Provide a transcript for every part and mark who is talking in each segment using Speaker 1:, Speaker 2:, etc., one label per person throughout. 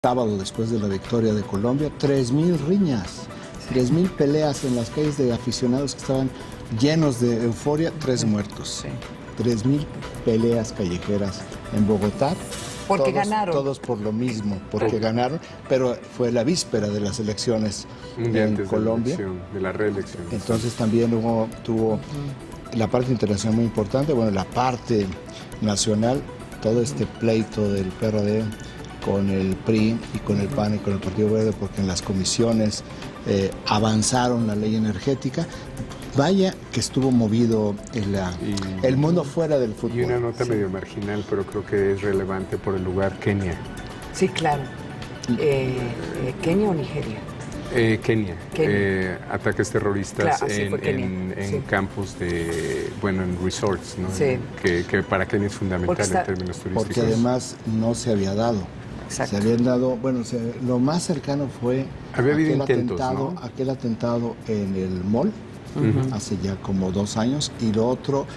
Speaker 1: sábado después de la victoria de Colombia, 3,000 riñas, 3,000 peleas en las calles de aficionados que estaban llenos de euforia, 3 muertos. 3,000 peleas callejeras en Bogotá.
Speaker 2: Porque ganaron.
Speaker 1: Todos por lo mismo, porque ganaron, pero fue la víspera de las elecciones en Colombia.
Speaker 3: De la reelección.
Speaker 1: Entonces también tuvo la parte internacional muy importante, bueno, la parte nacional, todo este pleito del PRD con el PRI y con el PAN y con el Partido Verde, porque en las comisiones avanzaron la ley energética. Vaya que estuvo movido el mundo fuera del fútbol.
Speaker 3: Y una nota medio marginal, pero creo que es relevante por el lugar, Kenia.
Speaker 2: Sí, claro. ¿Kenia o Nigeria?
Speaker 3: Kenia. Ataques terroristas en campos en resorts, ¿no?
Speaker 2: Sí.
Speaker 3: Que para Kenia es fundamental en términos turísticos.
Speaker 1: Porque además no se había dado.
Speaker 2: Exacto.
Speaker 1: Se habían dado, lo más cercano fue aquel atentado en el mall, hace ya como 2 años, y lo otro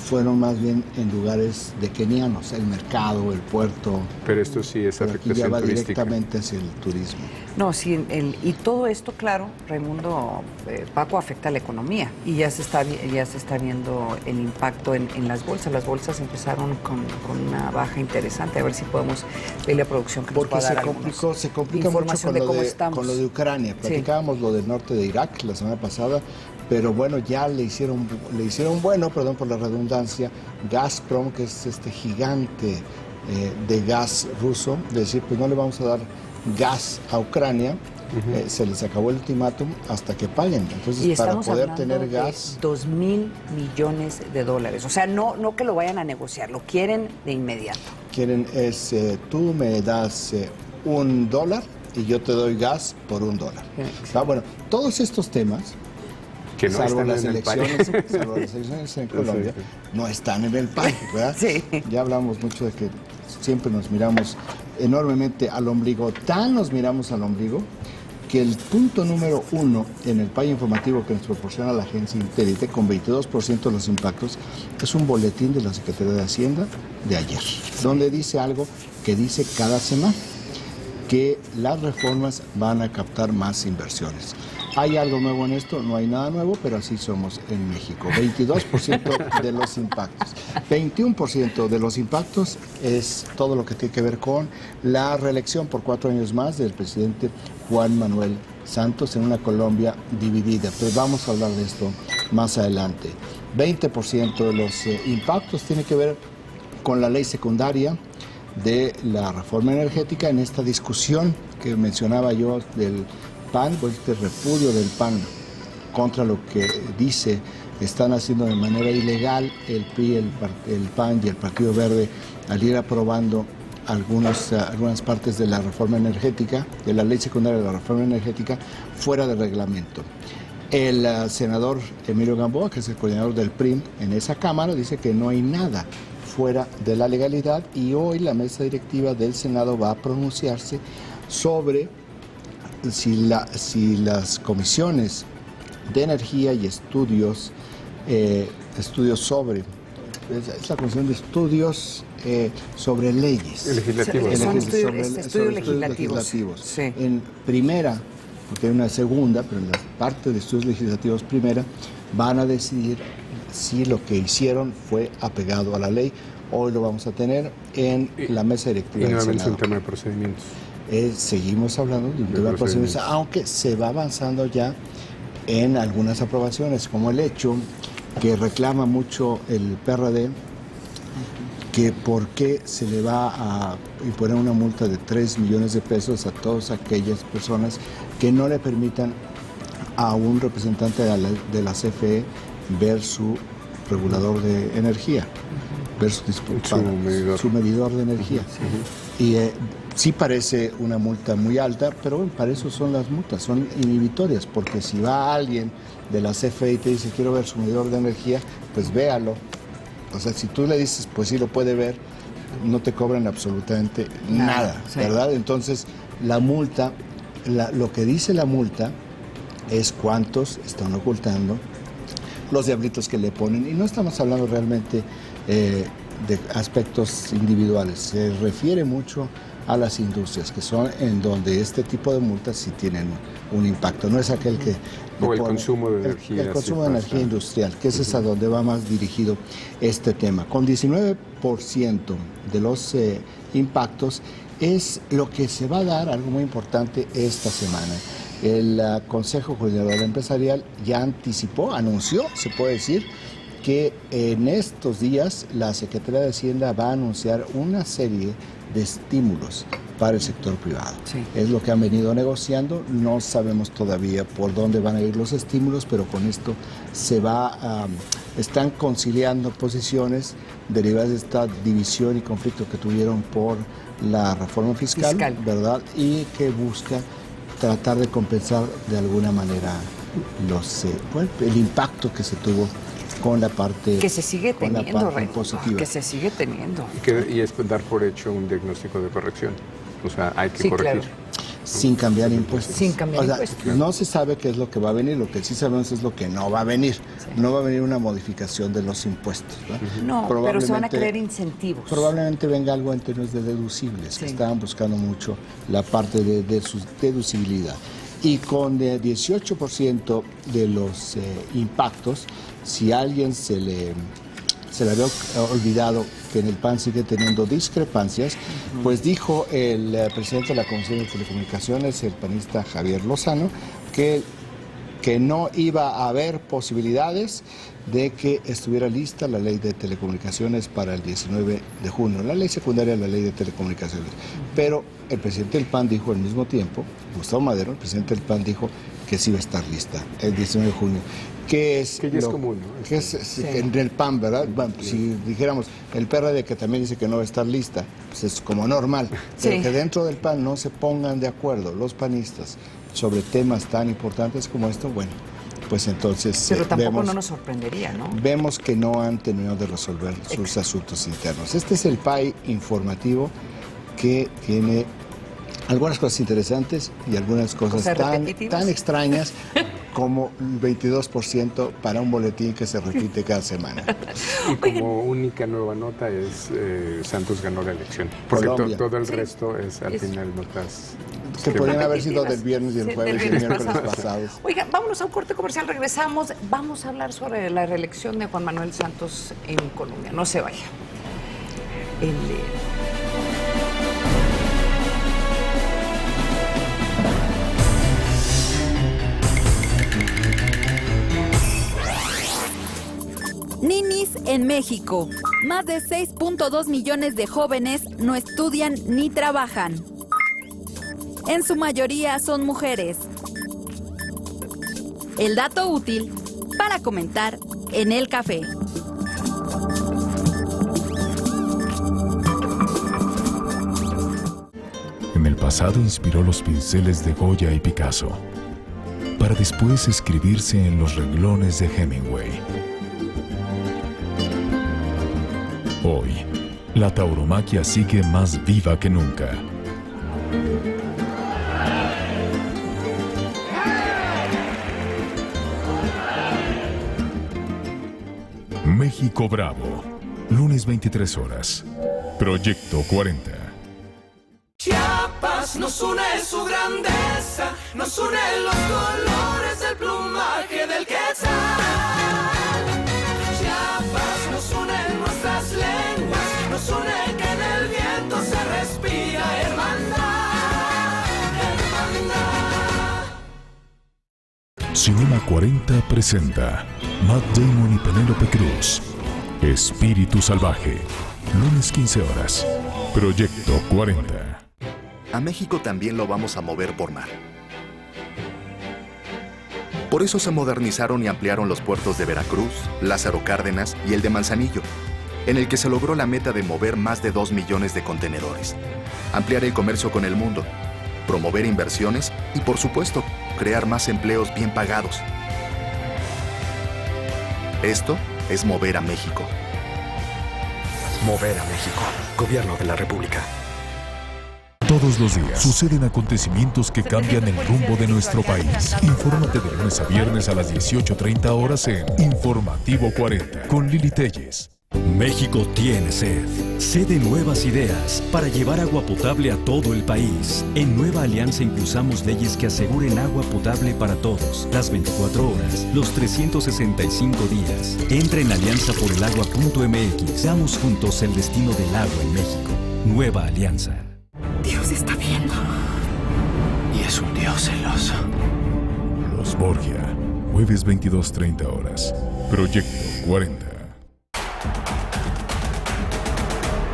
Speaker 1: fueron más bien en lugares de kenianos, el mercado, el puerto.
Speaker 3: Pero esto sí es afectación
Speaker 1: ya va
Speaker 3: turística.
Speaker 1: Directamente hacia el turismo.
Speaker 2: No, sí, y todo esto, claro, Raimundo, Paco, afecta a la economía y ya se está viendo el impacto en las bolsas. Las bolsas empezaron con una baja interesante. A ver si podemos ver la producción que nos pueda dar
Speaker 1: se complica mucho con lo de Ucrania. Platicábamos lo del norte de Irak la semana pasada, pero bueno, ya le hicieron perdón por la redundancia, Gazprom, que es este gigante de gas ruso, de decir, pues no le vamos a dar gas a Ucrania, se les acabó el ultimátum hasta que paguen. Entonces, para poder tener gas...
Speaker 2: 2,000 millones de dólares. O sea, no que lo vayan a negociar, lo quieren de inmediato.
Speaker 1: Quieren tú me das $1 y yo te doy gas por $1. Bueno, todos estos temas,
Speaker 3: que no
Speaker 1: salvo
Speaker 3: están
Speaker 1: las
Speaker 3: en
Speaker 1: elecciones, salvo las elecciones en Colombia, no están en el PAN, ¿verdad?
Speaker 2: Sí.
Speaker 1: Ya hablamos mucho de que siempre nos miramos enormemente al ombligo, nos miramos al ombligo, que el punto número 1 en el PAN informativo que nos proporciona la agencia Intérite, con 22% de los impactos, es un boletín de la Secretaría de Hacienda de ayer, donde dice algo que dice cada semana, que las reformas van a captar más inversiones. ¿Hay algo nuevo en esto? No hay nada nuevo, pero así somos en México. 22% de los impactos. 21% de los impactos es todo lo que tiene que ver con la reelección por 4 años más del presidente Juan Manuel Santos en una Colombia dividida. Pero vamos a hablar de esto más adelante. 20% de los impactos tiene que ver con la ley secundaria de la reforma energética en esta discusión que mencionaba yo del PAN, pues este repudio del PAN contra lo que dice están haciendo de manera ilegal el PRI, el PAN y el Partido Verde al ir aprobando algunas partes de la reforma energética, de la ley secundaria de la reforma energética, fuera de reglamento. El senador Emilio Gamboa, que es el coordinador del PRI en esa Cámara, dice que no hay nada fuera de la legalidad y hoy la mesa directiva del Senado va a pronunciarse sobre si las comisiones de energía y estudios sobre, es la comisión de estudios sobre leyes.
Speaker 3: Legislativos.
Speaker 2: Son estudios legislativos. Sí.
Speaker 1: En primera, porque hay una segunda, pero en la parte de estudios legislativos primera, van a decidir si lo que hicieron fue apegado a la ley. Hoy lo vamos a tener en la mesa directiva del Senado.
Speaker 3: Y nuevamente un tema de procedimientos.
Speaker 1: Seguimos hablando de un tema de procedimientos, aunque se va avanzando ya en algunas aprobaciones, como el hecho que reclama mucho el PRD, que por qué se le va a imponer una multa de 3 millones de pesos a todas aquellas personas que no le permitan a un representante de la CFE ver su regulador de energía, ver su medidor de energía. Y sí parece una multa muy alta, pero bueno, para eso son las multas, son inhibitorias, porque si va alguien de la CFE y te dice quiero ver su medidor de energía, pues véalo. O sea, si tú le dices, pues sí lo puede ver, no te cobran absolutamente nada, ¿verdad? Entonces, la multa, lo que dice la multa es cuántos están ocultando, los diablitos que le ponen, y no estamos hablando realmente de aspectos individuales, se refiere mucho a las industrias, que son en donde este tipo de multas sí tienen un impacto. No es aquel que...
Speaker 3: O el consumo de energía.
Speaker 1: El consumo de energía industrial, que ese es a donde va más dirigido este tema. Con 19% de los impactos es lo que se va a dar, algo muy importante esta semana. El Consejo Coordinador Empresarial ya anunció, se puede decir, que en estos días la Secretaría de Hacienda va a anunciar una serie de estímulos para el sector privado.
Speaker 2: Sí.
Speaker 1: Es lo que han venido negociando, no sabemos todavía por dónde van a ir los estímulos, pero con esto están conciliando posiciones derivadas de esta división y conflicto que tuvieron por la reforma fiscal. ¿Verdad? Y que busca tratar de compensar de alguna manera el impacto que se tuvo con la parte
Speaker 2: que se sigue teniendo,
Speaker 1: positiva.
Speaker 2: Que se sigue teniendo.
Speaker 3: Y es dar por hecho un diagnóstico de corrección. O sea, hay que corregir.
Speaker 2: Claro.
Speaker 1: Sin cambiar impuestos.
Speaker 2: Sin cambiar impuestos.
Speaker 1: No se sabe qué es lo que va a venir, lo que sí sabemos es lo que no va a venir. Sí. No va a venir una modificación de los impuestos.
Speaker 2: No, pero se van a crear incentivos.
Speaker 1: Probablemente venga algo en términos de deducibles, que estaban buscando mucho la parte de su deducibilidad. Y con el 18% de los impactos, si a alguien se le había olvidado que en el PAN sigue teniendo discrepancias, pues dijo el presidente de la Comisión de Telecomunicaciones, el panista Javier Lozano, que no iba a haber posibilidades de que estuviera lista la ley de telecomunicaciones para el 19 de junio, la ley secundaria de la ley de telecomunicaciones. Pero el presidente del PAN dijo al mismo tiempo, Gustavo Madero, el presidente del PAN dijo que sí iba a estar lista el 19 de junio. Que ya
Speaker 3: es común, ¿no?
Speaker 1: Que es en el PAN, ¿verdad? Bueno, si dijéramos el PRD que también dice que no va a estar lista, pues es como normal. Pero que dentro del PAN no se pongan de acuerdo los panistas sobre temas tan importantes como esto, bueno, pues entonces...
Speaker 2: Pero tampoco no nos sorprendería, ¿no?
Speaker 1: Vemos que no han terminado de resolver sus asuntos internos. Este es el PAI informativo que tiene algunas cosas interesantes y algunas cosas tan extrañas como un 22% para un boletín que se repite cada semana.
Speaker 3: Y como única nueva nota es Santos ganó la elección, porque todo el resto es al final notas
Speaker 1: que podrían haber sido del viernes y el jueves y el miércoles pasados.
Speaker 2: Oiga, vámonos a un corte comercial, regresamos, vamos a hablar sobre la reelección de Juan Manuel Santos en Colombia, no se vaya.
Speaker 4: Ninis en México. Más de 6.2 millones de jóvenes no estudian ni trabajan. En su mayoría son mujeres. El dato útil para comentar en el café.
Speaker 5: En el pasado inspiró los pinceles de Goya y Picasso, para después escribirse en los renglones de Hemingway. Hoy, la tauromaquia sigue más viva que nunca. México Bravo, lunes 23 horas. Proyecto 40.
Speaker 6: Chiapas nos une su grandeza, nos une los colores del plumaje del quetzal. Chiapas nos une nuestras lenguas, nos une que en el viento se respira hermandad, hermandad.
Speaker 5: Cinema 40 presenta Matt Damon y Penélope Cruz, Espíritu Salvaje, lunes 15 horas. Proyecto 40.
Speaker 7: A México también lo vamos a mover por mar. Por eso se modernizaron y ampliaron los puertos de Veracruz, Lázaro Cárdenas y el de Manzanillo, en el que se logró la meta de mover más de 2 millones de contenedores, ampliar el comercio con el mundo, promover inversiones y, por supuesto, crear más empleos bien pagados. Esto es mover a México.
Speaker 8: Mover a México. Gobierno de la República.
Speaker 5: Todos los días suceden acontecimientos que cambian el rumbo de nuestro país. Infórmate de lunes a viernes a las 18:30 horas en Informativo 40 con Lili Telles.
Speaker 9: México tiene sed. Sed de nuevas ideas para llevar agua potable a todo el país. En Nueva Alianza impulsamos leyes que aseguren agua potable para todos, las 24 horas, los 365 días. Entra en alianzaporelagua.mx. Damos juntos el destino del agua en México. Nueva Alianza.
Speaker 10: Dios está viendo.
Speaker 8: Y es un Dios celoso.
Speaker 5: Los Borgia. Jueves 22:30 horas. Proyecto 40.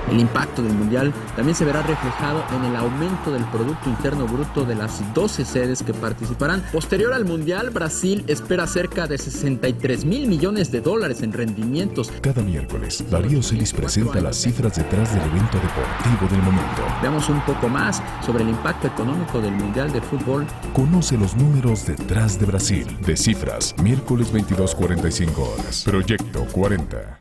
Speaker 11: El impacto del Mundial también se verá reflejado en el aumento del Producto Interno Bruto de las 12 sedes que participarán. Posterior al Mundial, Brasil espera cerca de $63 mil millones en rendimientos.
Speaker 5: Cada miércoles, Darío Celis presenta las cifras detrás del evento deportivo del momento.
Speaker 11: Veamos un poco más sobre el impacto económico del Mundial de Fútbol.
Speaker 5: Conoce los números detrás de Brasil. De Cifras, miércoles 22:45 horas. Proyecto 40.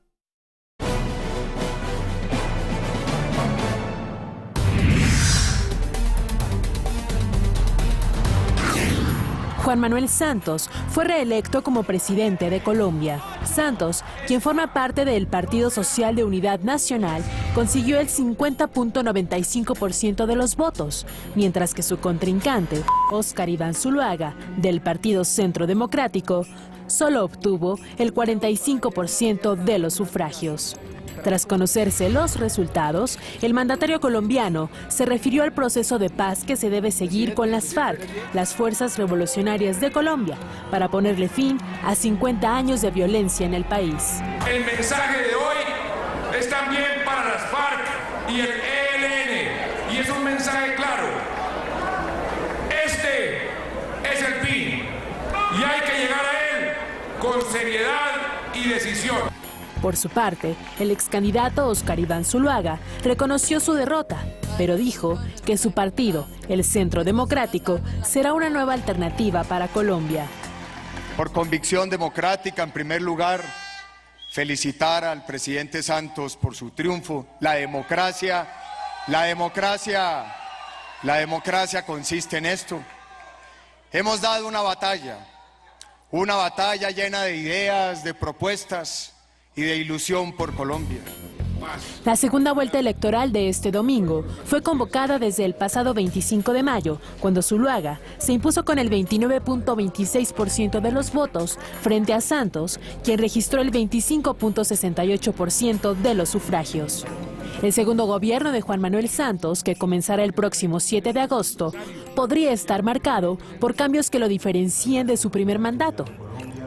Speaker 12: Juan Manuel Santos fue reelecto como presidente de Colombia. Santos, quien forma parte del Partido Social de Unidad Nacional, consiguió el 50.95% de los votos, mientras que su contrincante, Óscar Iván Zuluaga, del Partido Centro Democrático, solo obtuvo el 45% de los sufragios. Tras conocerse los resultados, el mandatario colombiano se refirió al proceso de paz que se debe seguir con las FARC, las Fuerzas Revolucionarias de Colombia, para ponerle fin a 50 años de violencia en el país.
Speaker 13: El mensaje de hoy es también para las FARC y el ELN, y es un mensaje claro. Este es el fin, y hay que llegar a él con seriedad y decisión.
Speaker 12: Por su parte, el ex candidato Óscar Iván Zuluaga reconoció su derrota, pero dijo que su partido, el Centro Democrático, será una nueva alternativa para Colombia.
Speaker 14: Por convicción democrática, en primer lugar, felicitar al presidente Santos por su triunfo. La democracia consiste en esto. Hemos dado una batalla llena de ideas, de propuestas y de ilusión por Colombia.
Speaker 12: La segunda vuelta electoral de este domingo fue convocada desde el pasado 25 de mayo, cuando Zuluaga se impuso con el 29.26% de los votos frente a Santos, quien registró el 25.68% de los sufragios. El segundo gobierno de Juan Manuel Santos, que comenzará el próximo 7 de agosto, podría estar marcado por cambios que lo diferencien de su primer mandato.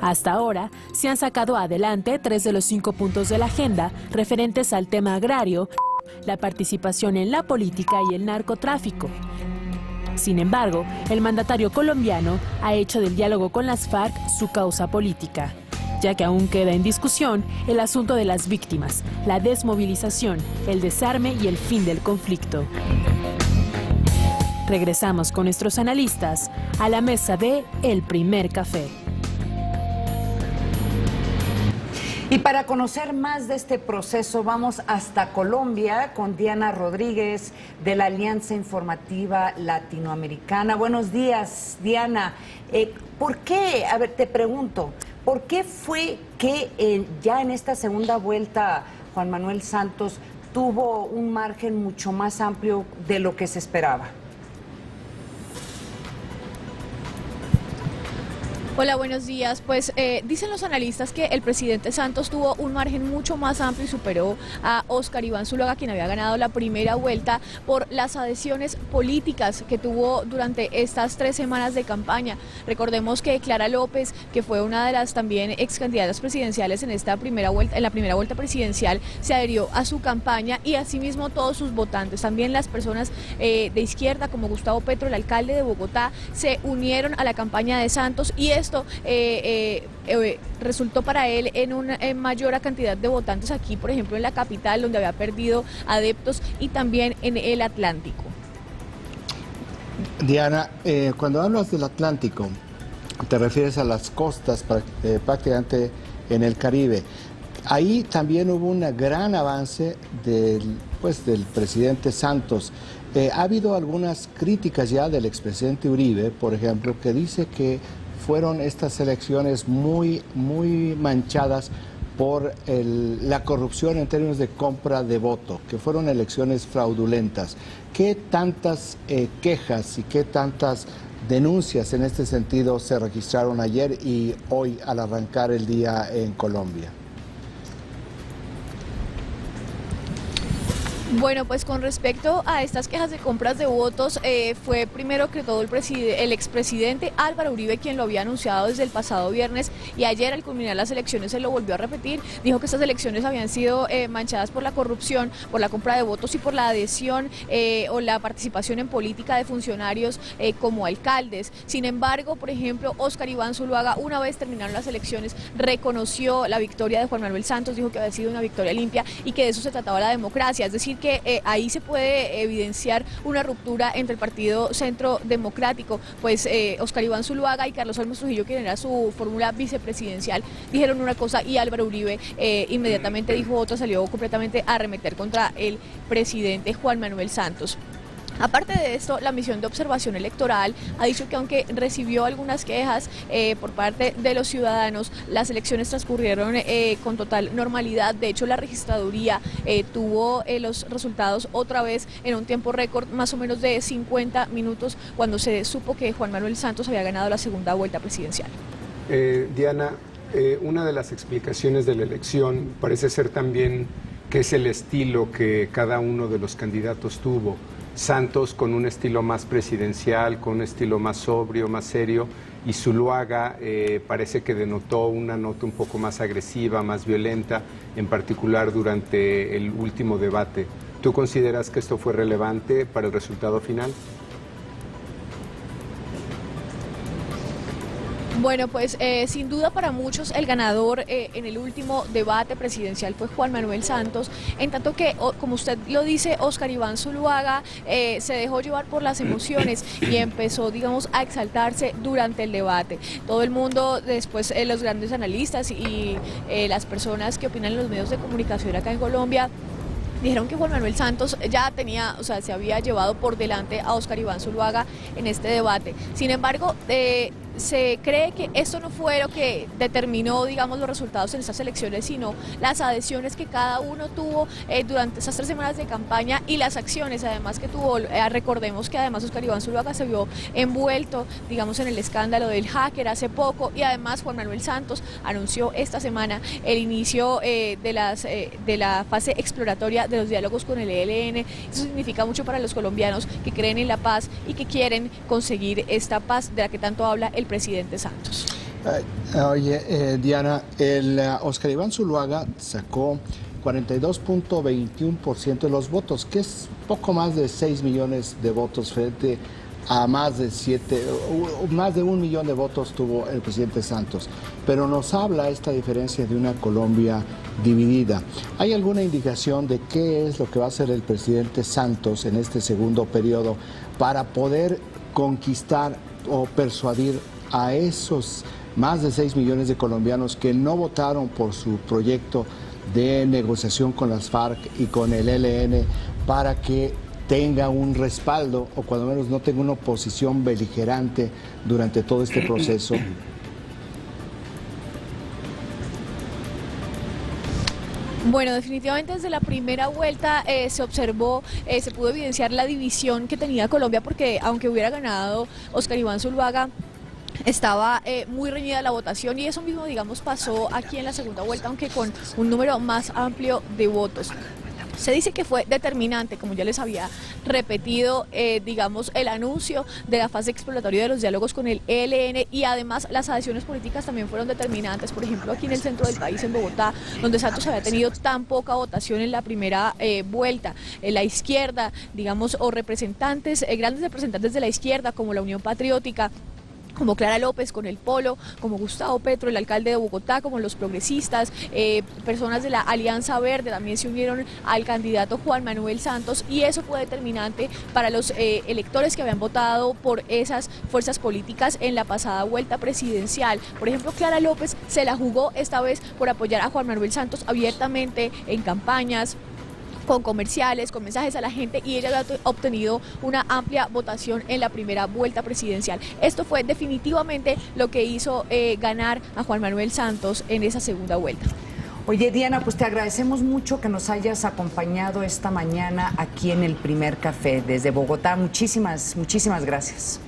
Speaker 12: Hasta ahora, se han sacado adelante 3 de los 5 puntos de la agenda referentes al tema agrario, la participación en la política y el narcotráfico. Sin embargo, el mandatario colombiano ha hecho del diálogo con las FARC su causa política, ya que aún queda en discusión el asunto de las víctimas, la desmovilización, el desarme y el fin del conflicto. Regresamos con nuestros analistas a la mesa de El Primer Café.
Speaker 2: Y para conocer más de este proceso, vamos hasta Colombia con Diana Rodríguez de la Alianza Informativa Latinoamericana. Buenos días, Diana. ¿Por qué, te pregunto, por qué fue que ya en esta segunda vuelta Juan Manuel Santos tuvo un margen mucho más amplio de lo que se esperaba?
Speaker 15: Hola, buenos días. Pues dicen los analistas que el presidente Santos tuvo un margen mucho más amplio y superó a Óscar Iván Zuluaga, quien había ganado la primera vuelta, por las adhesiones políticas que tuvo durante estas 3 semanas de campaña. Recordemos que Clara López, que fue una de las también ex candidatas presidenciales en la primera vuelta presidencial, se adherió a su campaña, y asimismo todos sus votantes, también las personas de izquierda como Gustavo Petro, el alcalde de Bogotá, se unieron a la campaña de Santos, y esto resultó para él en una mayor cantidad de votantes aquí, por ejemplo, en la capital, donde había perdido adeptos, y también en el Atlántico.
Speaker 1: Diana, cuando hablas del Atlántico, te refieres a las costas, prácticamente en el Caribe. Ahí también hubo un gran avance del presidente Santos. Ha habido algunas críticas ya del expresidente Uribe, por ejemplo, que dice que fueron estas elecciones muy manchadas por la corrupción en términos de compra de voto, que fueron elecciones fraudulentas. ¿Qué tantas quejas y qué tantas denuncias en este sentido se registraron ayer y hoy al arrancar el día en Colombia?
Speaker 15: Bueno, pues con respecto a estas quejas de compras de votos, fue primero que todo el expresidente Álvaro Uribe quien lo había anunciado desde el pasado viernes, y ayer al culminar las elecciones se lo volvió a repetir. Dijo que estas elecciones habían sido manchadas por la corrupción, por la compra de votos y por la adhesión o la participación en política de funcionarios como alcaldes. Sin embargo, por ejemplo, Óscar Iván Zuluaga, una vez terminaron las elecciones, reconoció la victoria de Juan Manuel Santos, dijo que había sido una victoria limpia y que de eso se trataba la democracia, es decir, que ahí se puede evidenciar una ruptura entre el Partido Centro Democrático, pues Óscar Iván Zuluaga y Carlos Olmos Trujillo, quien era su fórmula vicepresidencial, dijeron una cosa y Álvaro Uribe inmediatamente dijo otra, salió completamente a arremeter contra el presidente Juan Manuel Santos. Aparte de esto, la misión de observación electoral ha dicho que aunque recibió algunas quejas por parte de los ciudadanos, las elecciones transcurrieron con total normalidad. De hecho, la registraduría tuvo los resultados otra vez en un tiempo récord, más o menos de 50 minutos, cuando se supo que Juan Manuel Santos había ganado la segunda vuelta presidencial.
Speaker 3: Diana, una de las explicaciones de la elección parece ser también que es el estilo que cada uno de los candidatos tuvo. Santos con un estilo más presidencial, con un estilo más sobrio, más serio, y Zuluaga parece que denotó una nota un poco más agresiva, más violenta, en particular durante el último debate. ¿Tú consideras que esto fue relevante para el resultado final?
Speaker 15: Bueno, pues sin duda para muchos el ganador en el último debate presidencial fue Juan Manuel Santos, en tanto que, como usted lo dice, Óscar Iván Zuluaga se dejó llevar por las emociones y empezó, digamos, a exaltarse durante el debate. Todo el mundo, después los grandes analistas y las personas que opinan en los medios de comunicación acá en Colombia, dijeron que Juan Manuel Santos ya tenía, o sea, se había llevado por delante a Óscar Iván Zuluaga en este debate. Sin embargo, se cree que esto no fue lo que determinó, digamos, los resultados en estas elecciones, sino las adhesiones que cada uno tuvo durante esas 3 semanas de campaña y las acciones además que tuvo. Recordemos que además Óscar Iván Zuluaga se vio envuelto, digamos, en el escándalo del hacker hace poco, y además Juan Manuel Santos anunció esta semana el inicio de la fase exploratoria de los diálogos con el ELN. Eso significa mucho para los colombianos que creen en la paz y que quieren conseguir esta paz de la que tanto habla el presidente Santos.
Speaker 1: Oye, Diana, el Óscar Iván Zuluaga sacó 42.21% de los votos, que es poco más de 6 millones de votos frente a más de 1 millón de votos tuvo el presidente Santos. Pero nos habla esta diferencia de una Colombia dividida. ¿Hay alguna indicación de qué es lo que va a hacer el presidente Santos en este segundo periodo para poder conquistar o persuadir a esos más de 6 millones de colombianos que no votaron por su proyecto de negociación con las FARC y con el ELN para que tenga un respaldo o cuando menos no tenga una oposición beligerante durante todo este proceso?
Speaker 15: Bueno, definitivamente desde la primera vuelta se observó, se pudo evidenciar la división que tenía Colombia, porque aunque hubiera ganado Óscar Iván Zuluaga, estaba muy reñida la votación, y eso mismo, digamos, pasó aquí en la segunda vuelta, aunque con un número más amplio de votos. Se dice que fue determinante, como ya les había repetido, digamos, el anuncio de la fase exploratoria de los diálogos con el ELN, y además las adhesiones políticas también fueron determinantes. Por ejemplo, aquí en el centro del país, en Bogotá, donde Santos había tenido tan poca votación en la primera vuelta, la izquierda, digamos, o representantes, grandes representantes de la izquierda, como la Unión Patriótica, como Clara López con el Polo, como Gustavo Petro, el alcalde de Bogotá, como los progresistas, personas de la Alianza Verde también se unieron al candidato Juan Manuel Santos, y eso fue determinante para los electores que habían votado por esas fuerzas políticas en la pasada vuelta presidencial. Por ejemplo, Clara López se la jugó esta vez por apoyar a Juan Manuel Santos abiertamente en campañas, con comerciales, con mensajes a la gente, y ella había obtenido una amplia votación en la primera vuelta presidencial. Esto fue definitivamente lo que hizo ganar a Juan Manuel Santos en esa segunda vuelta.
Speaker 2: Oye, Diana, pues te agradecemos mucho que nos hayas acompañado esta mañana aquí en el Primer Café desde Bogotá. Muchísimas gracias.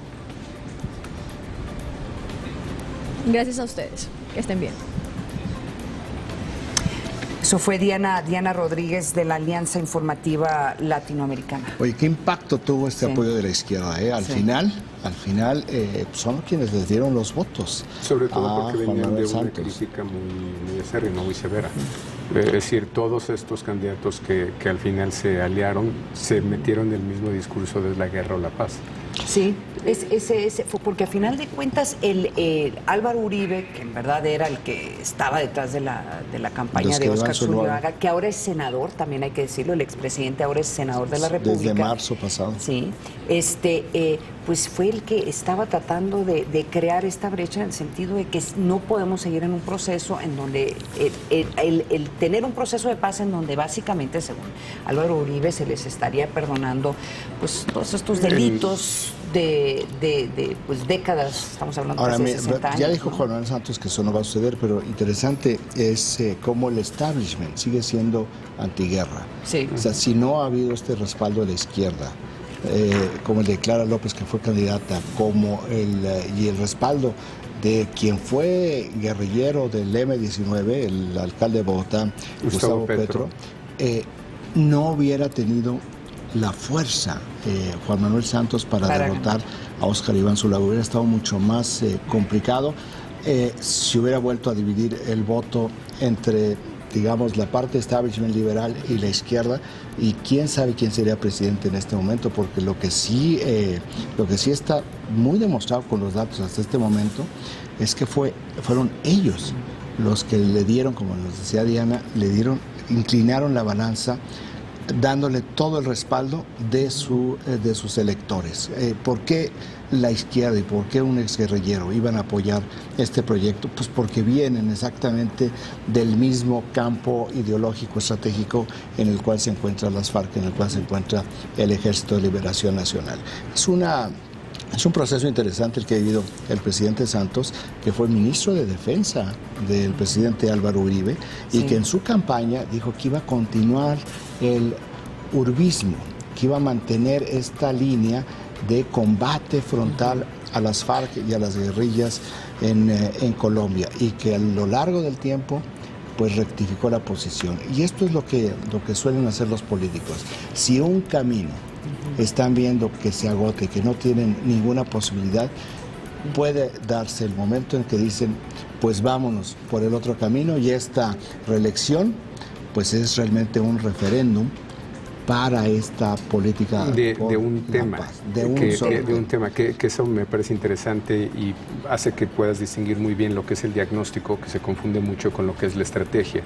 Speaker 15: Gracias a ustedes. Que estén bien.
Speaker 2: Eso fue Diana Rodríguez de la Alianza Informativa Latinoamericana.
Speaker 1: Oye, ¿qué impacto tuvo este apoyo de la izquierda? Al final son quienes les dieron los votos.
Speaker 3: Sobre todo porque venían de una
Speaker 1: Santos.
Speaker 3: crítica muy acérrima, muy severa. Es decir, todos estos candidatos que al final se aliaron se metieron en el mismo discurso de la guerra o la paz.
Speaker 2: Sí, ese fue porque a final de cuentas el Álvaro Uribe, que en verdad era el que estaba detrás de la campaña de Óscar Zuluaga, que ahora es senador, también hay que decirlo, el expresidente ahora es senador de la República.
Speaker 1: Desde marzo pasado.
Speaker 2: Sí, pues fue el que estaba tratando de crear esta brecha en el sentido de que no podemos seguir en un proceso en donde el tener un proceso de paz en donde básicamente, según Álvaro Uribe, se les estaría perdonando pues todos estos delitos de pues décadas, estamos hablando
Speaker 1: ahora,
Speaker 2: de 60 años.
Speaker 1: Ya dijo
Speaker 2: ¿no?
Speaker 1: Juan Manuel Santos que eso no va a suceder, pero interesante es cómo el establishment sigue siendo antiguerra.
Speaker 2: Sí.
Speaker 1: O sea, si no ha habido este respaldo de la izquierda, como el de Clara López, que fue candidata, como y el respaldo de quien fue guerrillero del M-19, el alcalde de Bogotá, Gustavo Petro, no hubiera tenido la fuerza Juan Manuel Santos para derrotar a Óscar Iván Zuluaga. Hubiera estado mucho más complicado si hubiera vuelto a dividir el voto entre, digamos, la parte establishment liberal y la izquierda, y quién sabe quién sería presidente en este momento, porque lo que sí está muy demostrado con los datos hasta este momento es que fueron ellos los que le dieron, como nos decía Diana, inclinaron la balanza, dándole todo el respaldo de sus electores. ¿Por qué la izquierda y por qué un exguerrillero iban a apoyar este proyecto? Pues porque vienen exactamente del mismo campo ideológico estratégico en el cual se encuentran las FARC, en el cual se encuentra el Ejército de Liberación Nacional. Es un proceso interesante el que ha vivido el presidente Santos, que fue ministro de Defensa del presidente Álvaro Uribe, y que en su campaña dijo que iba a continuar el urbismo, que iba a mantener esta línea de combate frontal a las FARC y a las guerrillas en Colombia, y que a lo largo del tiempo pues rectificó la posición. Y esto es lo que suelen hacer los políticos. Si un camino están viendo que se agote, que no tienen ninguna posibilidad, puede darse el momento en que dicen, pues vámonos por el otro camino, y esta reelección pues es realmente un referéndum para esta política
Speaker 3: de un tema que eso me parece interesante y hace que puedas distinguir muy bien lo que es el diagnóstico, que se confunde mucho con lo que es la estrategia.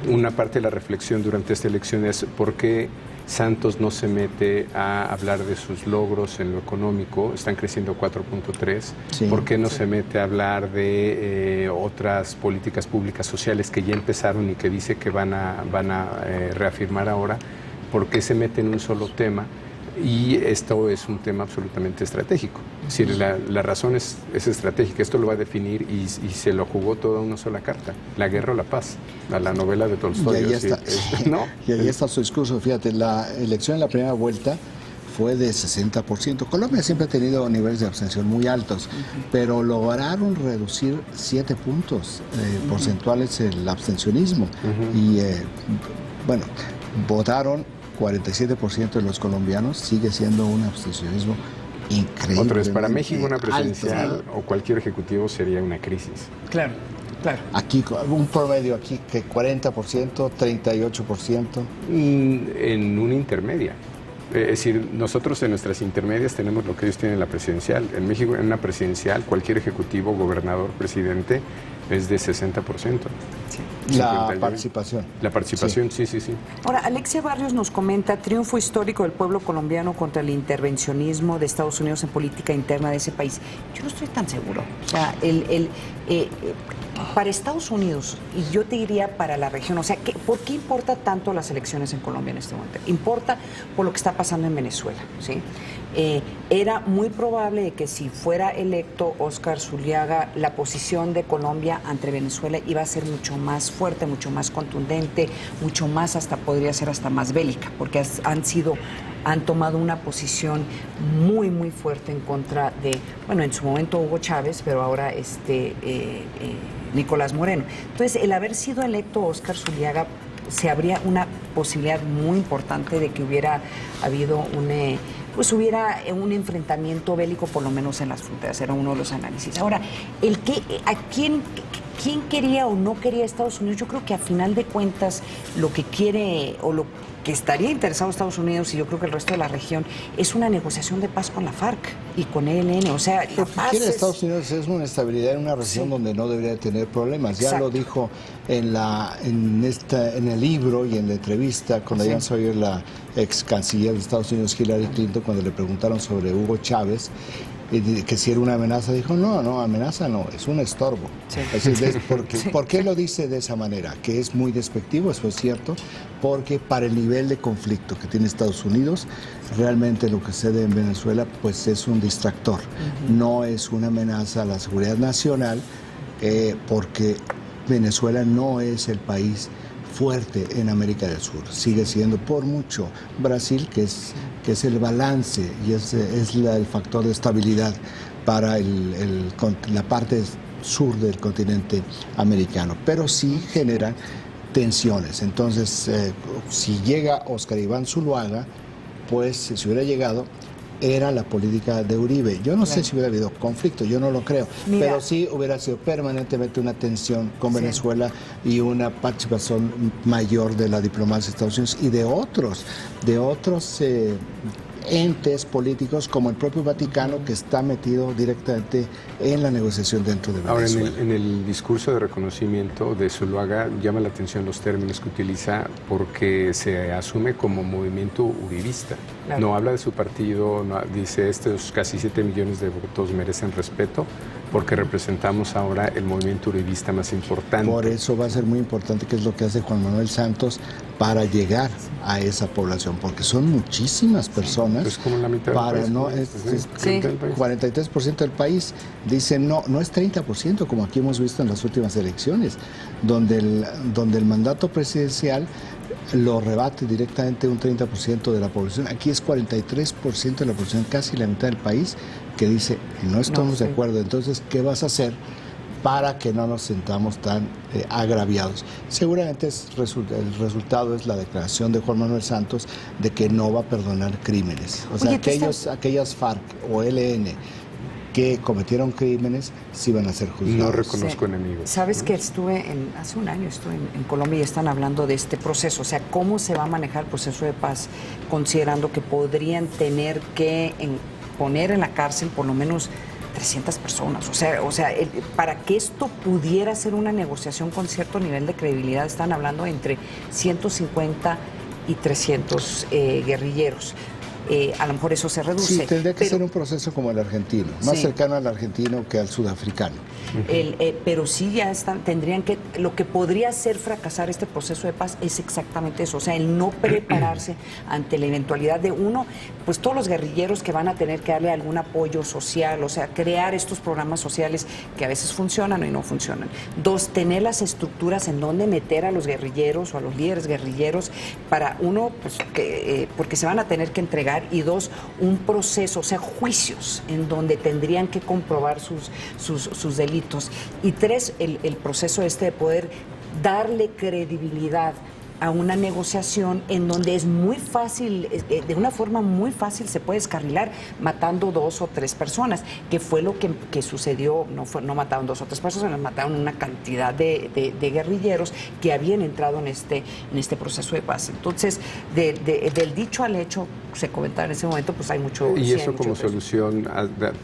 Speaker 3: Una parte de la reflexión durante esta elección es por qué Santos no se mete a hablar de sus logros en lo económico, están creciendo 4.3, sí, ¿por qué no se mete a hablar de otras políticas públicas sociales que ya empezaron y que dice que van a reafirmar ahora? ¿Por qué se mete en un solo tema? Y esto es un tema absolutamente estratégico. Es decir, la razón es estratégica. Esto lo va a definir y se lo jugó toda una sola carta. La guerra o la paz. A la novela de Tolstoy.
Speaker 1: Y ahí está, ¿no? Y ahí está su discurso. Fíjate, la elección en la primera vuelta fue de 60%. Colombia siempre ha tenido niveles de abstención muy altos, pero lograron reducir 7 puntos porcentuales el abstencionismo. Y bueno, votaron 47% de los colombianos, sigue siendo un abstencionismo increíble.
Speaker 3: Otra vez, para México una presidencial o cualquier ejecutivo sería una crisis.
Speaker 2: Claro, claro.
Speaker 1: Aquí, un promedio aquí que 40%, 38%.
Speaker 3: En una intermedia. Es decir, nosotros en nuestras intermedias tenemos lo que ellos tienen en la presidencial. En México, en una presidencial, cualquier ejecutivo, gobernador, presidente, es de 60%.
Speaker 2: Sí.
Speaker 1: La participación.
Speaker 3: La participación, sí.
Speaker 2: Ahora, Alexia Barrios nos comenta, triunfo histórico del pueblo colombiano contra el intervencionismo de Estados Unidos en política interna de ese país. Yo no estoy tan seguro. O sea, para Estados Unidos, y yo te diría para la región, o sea, ¿por qué importa tanto las elecciones en Colombia en este momento? Importa por lo que está pasando en Venezuela, ¿sí? era muy probable que si fuera electo Óscar Zuliaga, la posición de Colombia ante Venezuela iba a ser mucho más fuerte, mucho más contundente, mucho más, podría ser hasta más bélica, porque han tomado una posición muy, muy fuerte en contra de, bueno, en su momento Hugo Chávez, pero ahora Nicolás Moreno. Entonces, el haber sido electo Óscar Zuliaga, se abría una posibilidad muy importante de que hubiera habido hubiera un enfrentamiento bélico, por lo menos en las fronteras. Era uno de los análisis. Ahora, ¿quién quería o no quería Estados Unidos? Yo creo que a final de cuentas lo que quiere o lo que estaría interesado Estados Unidos, y yo creo que el resto de la región, es una negociación de paz con la FARC y con ELN. O sea,
Speaker 1: lo que quiere Estados Unidos es una estabilidad en una región donde no debería tener problemas. Ya lo dijo en el libro y en la entrevista con Diane Sawyer, la ex canciller de Estados Unidos, Hillary Clinton, cuando le preguntaron sobre Hugo Chávez, que si era una amenaza, dijo, no, amenaza no, es un estorbo. ¿Por qué lo dice de esa manera? Que es muy despectivo, eso es cierto, porque para el nivel de conflicto que tiene Estados Unidos, realmente lo que sucede en Venezuela pues es un distractor, no es una amenaza a la seguridad nacional, porque Venezuela no es el país fuerte en América del Sur, sigue siendo por mucho Brasil, que es el balance y es el factor de estabilidad para la parte sur del continente americano, pero sí generan tensiones. Entonces, si llega Óscar Iván Zuluaga, pues si hubiera llegado, era la política de Uribe. Yo no sé si hubiera habido conflicto, yo no lo creo, pero sí hubiera sido permanentemente una tensión con Venezuela y una participación mayor de la diplomacia de Estados Unidos y de otros entes políticos como el propio Vaticano, que está metido directamente en la negociación dentro de Venezuela.
Speaker 3: Ahora, en el discurso de reconocimiento de Zuluaga llama la atención los términos que utiliza, porque se asume como movimiento uribista. Claro. No habla de su partido, dice estos casi 7 millones de votos merecen respeto porque representamos ahora el movimiento uribista más importante.
Speaker 1: Por eso va a ser muy importante qué es lo que hace Juan Manuel Santos para llegar a esa población, porque son muchísimas personas.
Speaker 3: Es como la mitad del país.
Speaker 1: 43% del país. Dicen no es 30%, como aquí hemos visto en las últimas elecciones, donde el mandato presidencial lo rebate directamente un 30% de la población. Aquí es 43% de la población, casi la mitad del país, que dice, no estamos de acuerdo. Entonces, ¿qué vas a hacer para que no nos sintamos tan agraviados? Seguramente el resultado es la declaración de Juan Manuel Santos de que no va a perdonar crímenes. O sea, aquellas FARC o ELN que cometieron crímenes sí van a ser juzgados.
Speaker 3: No reconozco enemigos.
Speaker 2: Sabes que hace un año estuve en Colombia y están hablando de este proceso, o sea, cómo se va a manejar el proceso de paz, considerando que podrían tener que poner en la cárcel por lo menos 300 personas. O sea, para que esto pudiera ser una negociación con cierto nivel de credibilidad, están hablando entre 150 y 300 guerrilleros. A lo mejor eso se reduce.
Speaker 1: Sí, tendría que ser un proceso como el argentino, más cercano al argentino que al sudafricano.
Speaker 2: Pero sí ya tendrían que, lo que podría hacer fracasar este proceso de paz es exactamente eso, o sea, el no prepararse ante la eventualidad de pues todos los guerrilleros que van a tener que darle algún apoyo social, o sea, crear estos programas sociales que a veces funcionan y no funcionan. 2, tener las estructuras en donde meter a los guerrilleros o a los líderes guerrilleros para pues porque se van a tener que entregar, y 2, un proceso, o sea, juicios en donde tendrían que comprobar sus delitos, y 3, el proceso de poder darle credibilidad a una negociación en donde es muy fácil, de una forma muy fácil se puede descarrilar matando 2 o 3 personas, que fue lo que sucedió. No mataron 2 o 3 personas, sino mataron una cantidad de guerrilleros que habían entrado en este proceso de paz. Entonces, del dicho al hecho, se comentaba en ese momento, pues hay mucho...
Speaker 3: Y eso como solución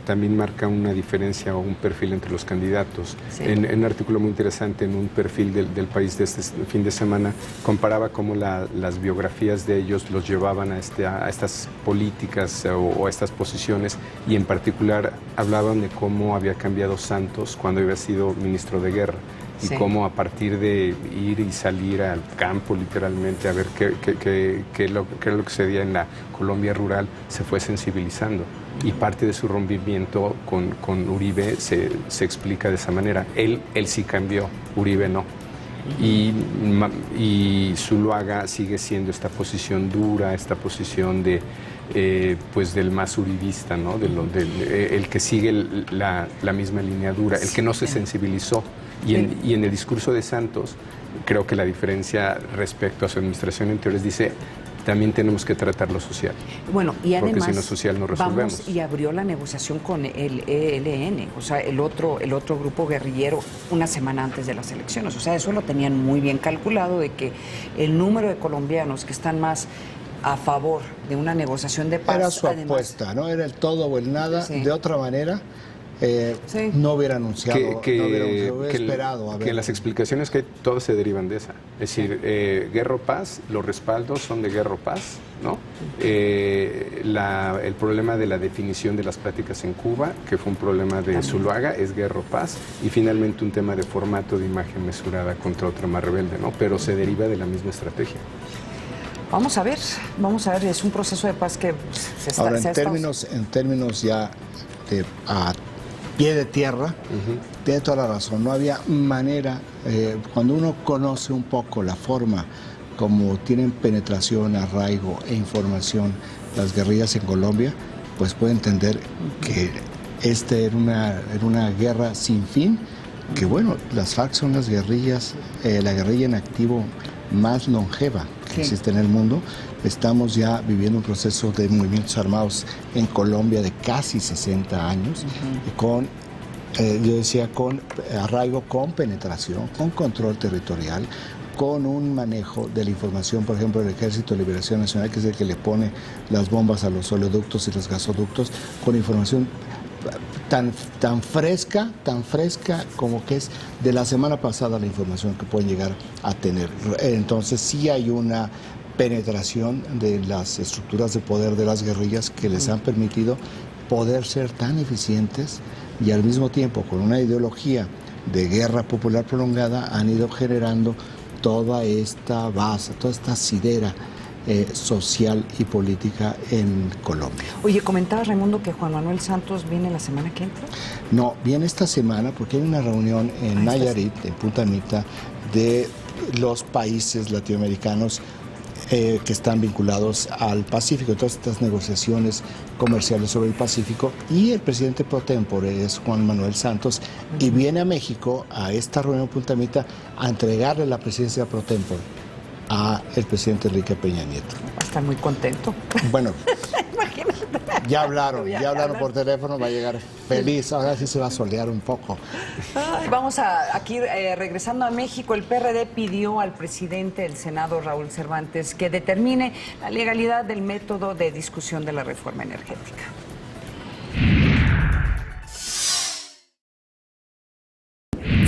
Speaker 3: también marca una diferencia o un perfil entre los candidatos. Sí. En un artículo muy interesante en un perfil del país de este fin de semana, comparaba cómo las biografías de ellos los llevaban a estas políticas o a estas posiciones, y en particular hablaban de cómo había cambiado Santos cuando había sido ministro de guerra. y cómo a partir de ir y salir al campo literalmente a ver qué es lo que sucedía en la Colombia rural, se fue sensibilizando. Y parte de su rompimiento con Uribe se explica de esa manera. Él sí cambió, Uribe no. Y Zuluaga sigue siendo esta posición dura, esta posición de pues del más uribista, ¿no? El que sigue la misma línea dura, el que no se sensibilizó. Y en el discurso de Santos, creo que la diferencia respecto a su administración anterior dice, también tenemos que tratar lo social.
Speaker 2: Bueno, y además,
Speaker 3: porque si no social no resolvemos.
Speaker 2: Vamos, y abrió la negociación con el ELN, o sea, el otro grupo guerrillero, una semana antes de las elecciones. O sea, eso lo tenían muy bien calculado, de que el número de colombianos que están más a favor de una negociación de paz...
Speaker 1: Era su apuesta, ¿no? Era el todo o el nada. Sí. De otra manera... no hubiera anunciado, hubiera esperado. A ver.
Speaker 3: Que las explicaciones que hay, todas se derivan de esa. Es decir, Guerra o Paz, los respaldos son de Guerra o Paz, ¿no? El problema de la definición de las pláticas en Cuba, que fue un problema de Zuluaga, es Guerra o Paz, y finalmente un tema de formato de imagen mesurada contra otro más rebelde, ¿no? Pero se deriva de la misma estrategia.
Speaker 2: Vamos a ver, es un proceso de paz que se está...
Speaker 1: Ahora, en términos ya de... pie de tierra, tiene toda la razón. No había manera, cuando uno conoce un poco la forma como tienen penetración, arraigo e información las guerrillas en Colombia, pues puede entender que era una guerra sin fin, que bueno, las FARC son las guerrillas, la guerrilla en activo más longeva que existe en el mundo. Estamos ya viviendo un proceso de movimientos armados en Colombia de casi 60 años, con, yo decía, con arraigo, con penetración, con control territorial, con un manejo de la información, por ejemplo, el Ejército de Liberación Nacional, que es el que le pone las bombas a los oleoductos y los gasoductos, con información tan fresca como que es de la semana pasada la información que pueden llegar a tener. Entonces sí hay una penetración de las estructuras de poder de las guerrillas que les han permitido poder ser tan eficientes y al mismo tiempo con una ideología de guerra popular prolongada han ido generando toda esta base, toda esta asidera social y política en Colombia.
Speaker 2: Oye, comentabas, Raimundo, que Juan Manuel Santos viene la semana que entra.
Speaker 1: No, viene esta semana porque hay una reunión en Nayarit, en Punta Mita, de los países latinoamericanos que están vinculados al Pacífico, todas estas negociaciones comerciales sobre el Pacífico, y el presidente pro tempore es Juan Manuel Santos, y viene a México, a esta reunión en Punta Mita, a entregarle la presidencia pro tempore a el presidente Enrique Peña Nieto.
Speaker 2: Va a estar muy contento.
Speaker 1: Bueno, ya hablaron por teléfono, va a llegar feliz, ahora sí se va a solear un poco.
Speaker 2: Ay, vamos aquí regresando a México. El PRD pidió al presidente del Senado, Raúl Cervantes, que determine la legalidad del método de discusión de la reforma energética.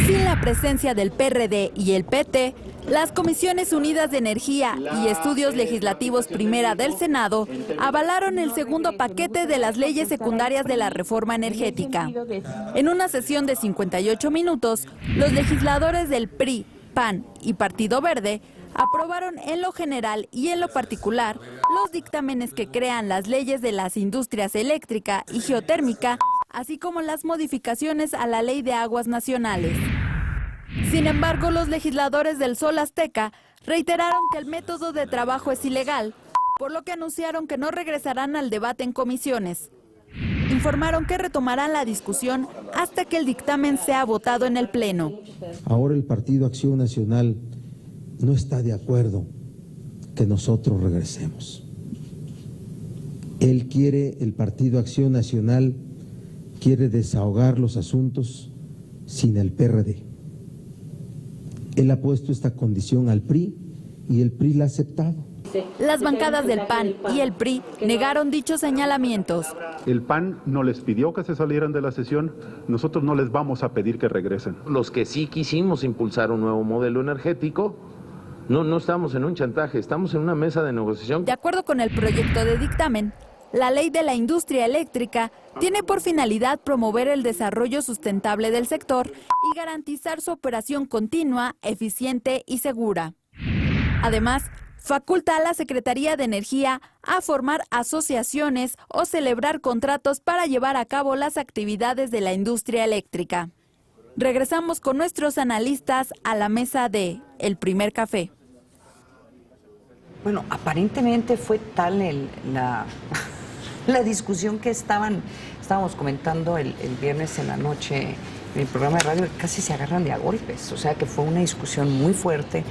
Speaker 4: Sin la presencia del PRD y el PT, las Comisiones Unidas de Energía y Estudios Legislativos Primera del Senado avalaron el segundo paquete de las leyes secundarias de la reforma energética. En una sesión de 58 minutos, los legisladores del PRI, PAN y Partido Verde aprobaron en lo general y en lo particular los dictámenes que crean las leyes de las industrias eléctrica y geotérmica, así como las modificaciones a la Ley de Aguas Nacionales. Sin embargo, los legisladores del Sol Azteca reiteraron que el método de trabajo es ilegal, por lo que anunciaron que no regresarán al debate en comisiones. Informaron que retomarán la discusión hasta que el dictamen sea votado en el Pleno.
Speaker 16: Ahora el Partido Acción Nacional no está de acuerdo que nosotros regresemos. El Partido Acción Nacional quiere desahogar los asuntos sin el PRD. Él ha puesto esta condición al PRI y el PRI la ha aceptado.
Speaker 4: Las bancadas del PAN y el PRI negaron dichos señalamientos.
Speaker 17: El PAN no les pidió que se salieran de la sesión, nosotros no les vamos a pedir que regresen.
Speaker 18: Los que sí quisimos impulsar un nuevo modelo energético, no estamos en un chantaje, estamos en una mesa de negociación.
Speaker 4: De acuerdo con el proyecto de dictamen, La Ley de la Industria Eléctrica tiene por finalidad promover el desarrollo sustentable del sector y garantizar su operación continua, eficiente y segura. Además, faculta a la Secretaría de Energía a formar asociaciones o celebrar contratos para llevar a cabo las actividades de la industria eléctrica. Regresamos con nuestros analistas a la mesa de El Primer Café.
Speaker 2: Bueno, aparentemente fue tal la discusión que estábamos comentando el viernes en la noche en el programa de radio, que casi se agarran de a golpes. O sea que fue una discusión muy fuerte.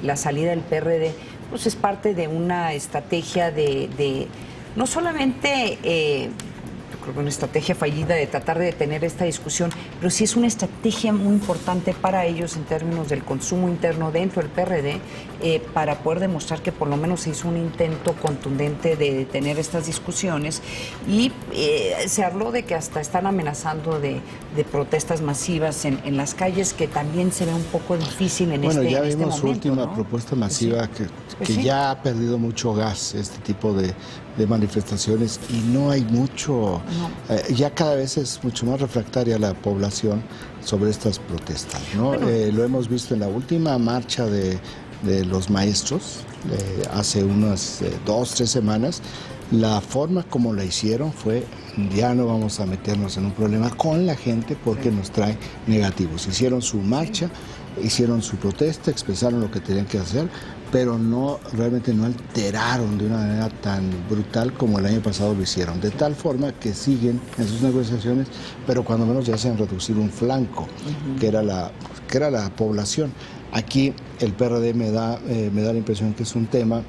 Speaker 2: La salida del PRD pues es parte de una estrategia de no solamente yo creo que una estrategia fallida de tratar de detener esta discusión, pero sí es una estrategia muy importante para ellos en términos del consumo interno dentro del PRD, para poder demostrar que por lo menos se hizo un intento contundente de detener estas discusiones, y se habló de que hasta están amenazando de protestas masivas en las calles, que también se ve un poco difícil en
Speaker 1: bueno,
Speaker 2: este
Speaker 1: ya
Speaker 2: momento.
Speaker 1: vimos su última propuesta masiva que
Speaker 2: sí.
Speaker 1: Ya ha perdido mucho gas, este tipo de manifestaciones, y no hay mucho, ya cada vez es mucho más refractaria la población sobre estas protestas, ¿no? Bueno. Lo hemos visto en la última marcha de los maestros, hace unas 2-3 semanas. La forma como la hicieron fue: ya no vamos a meternos en un problema con la gente porque nos trae negativos. Hicieron su marcha, hicieron su protesta, expresaron lo que tenían que hacer, pero realmente no alteraron de una manera tan brutal como el año pasado lo hicieron, de tal forma que siguen en sus negociaciones, pero cuando menos ya se han reducido un flanco, que era la población. Aquí el PRD me da la impresión que es un tema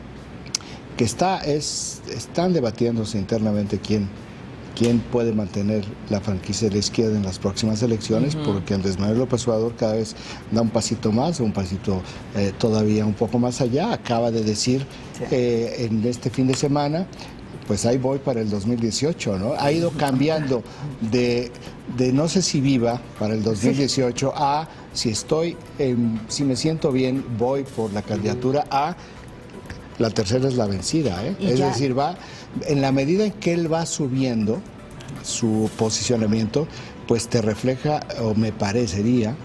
Speaker 1: que están debatiéndose internamente quién puede mantener la franquicia de la izquierda en las próximas elecciones, porque Andrés Manuel López Obrador cada vez da un pasito más, un pasito todavía un poco más allá. Acaba de decir en este fin de semana, pues ahí voy para el 2018, ¿no? Ha ido cambiando de no sé si viva para el 2018 a si me siento bien, voy por la candidatura a la tercera es la vencida, ¿eh? Es decir, va en la medida en que él va subiendo su posicionamiento, pues te refleja, o me parecería,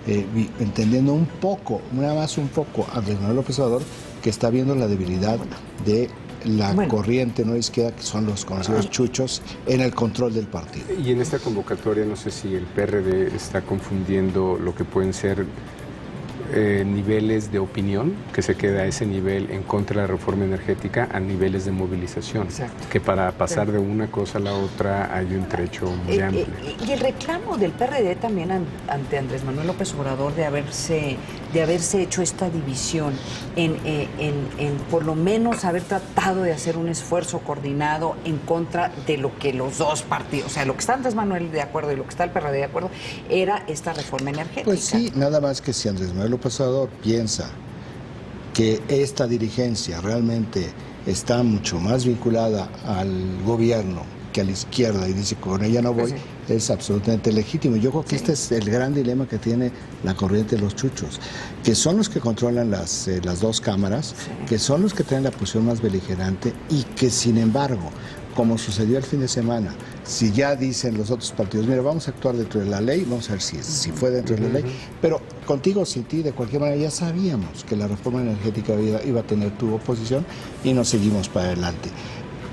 Speaker 1: entendiendo un poco, nada más un poco, Andrés Manuel López Obrador, que está viendo la debilidad de la corriente no izquierda, que son los conocidos chuchos, en el control del partido.
Speaker 3: Y en esta convocatoria, no sé si el PRD está confundiendo lo que pueden ser niveles de opinión, que se queda a ese nivel en contra de la reforma energética, a niveles de movilización. Exacto. Que para pasar de una cosa a la otra hay un trecho muy amplio.
Speaker 2: Y el reclamo del PRD también ante Andrés Manuel López Obrador de haberse hecho esta división, en por lo menos haber tratado de hacer un esfuerzo coordinado en contra de lo que los dos partidos, o sea, lo que está Andrés Manuel de acuerdo y lo que está el PRD de acuerdo, era esta reforma energética.
Speaker 1: Pues sí, nada más que si Andrés Manuel López Obrador piensa que esta dirigencia realmente está mucho más vinculada al gobierno que a la izquierda y dice que con ella no voy, es absolutamente legítimo. Yo creo que este es el gran dilema que tiene la corriente de los chuchos, que son los que controlan las dos cámaras, que son los que tienen la posición más beligerante, y que sin embargo, como sucedió el fin de semana, si ya dicen los otros partidos, mira, vamos a actuar dentro de la ley, vamos a ver si fue dentro de la ley, pero contigo o sin ti, de cualquier manera, ya sabíamos que la reforma energética iba a tener tu oposición y nos seguimos para adelante.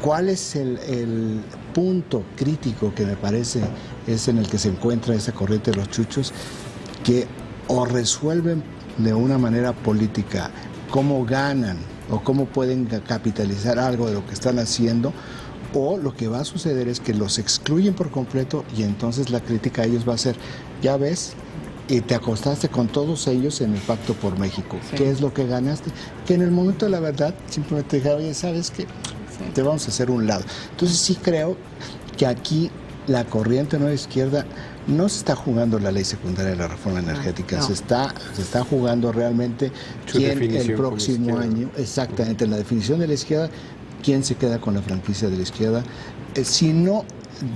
Speaker 1: ¿Cuál es el punto crítico que me parece es en el que se encuentra esa corriente de los chuchos? Que o resuelven de una manera política cómo ganan o cómo pueden capitalizar algo de lo que están haciendo, o lo que va a suceder es que los excluyen por completo, y entonces la crítica a ellos va a ser: ya ves, y te acostaste con todos ellos en el Pacto por México. ¿Qué es lo que ganaste? Que en el momento de la verdad simplemente dijeron: oye, ¿sabes qué? Te vamos a hacer un lado. Entonces sí creo que aquí la corriente no izquierda no se está jugando la ley secundaria de la reforma energética, se está jugando realmente quién el próximo año, exactamente, en la definición de la izquierda, quién se queda con la franquicia de la izquierda, si no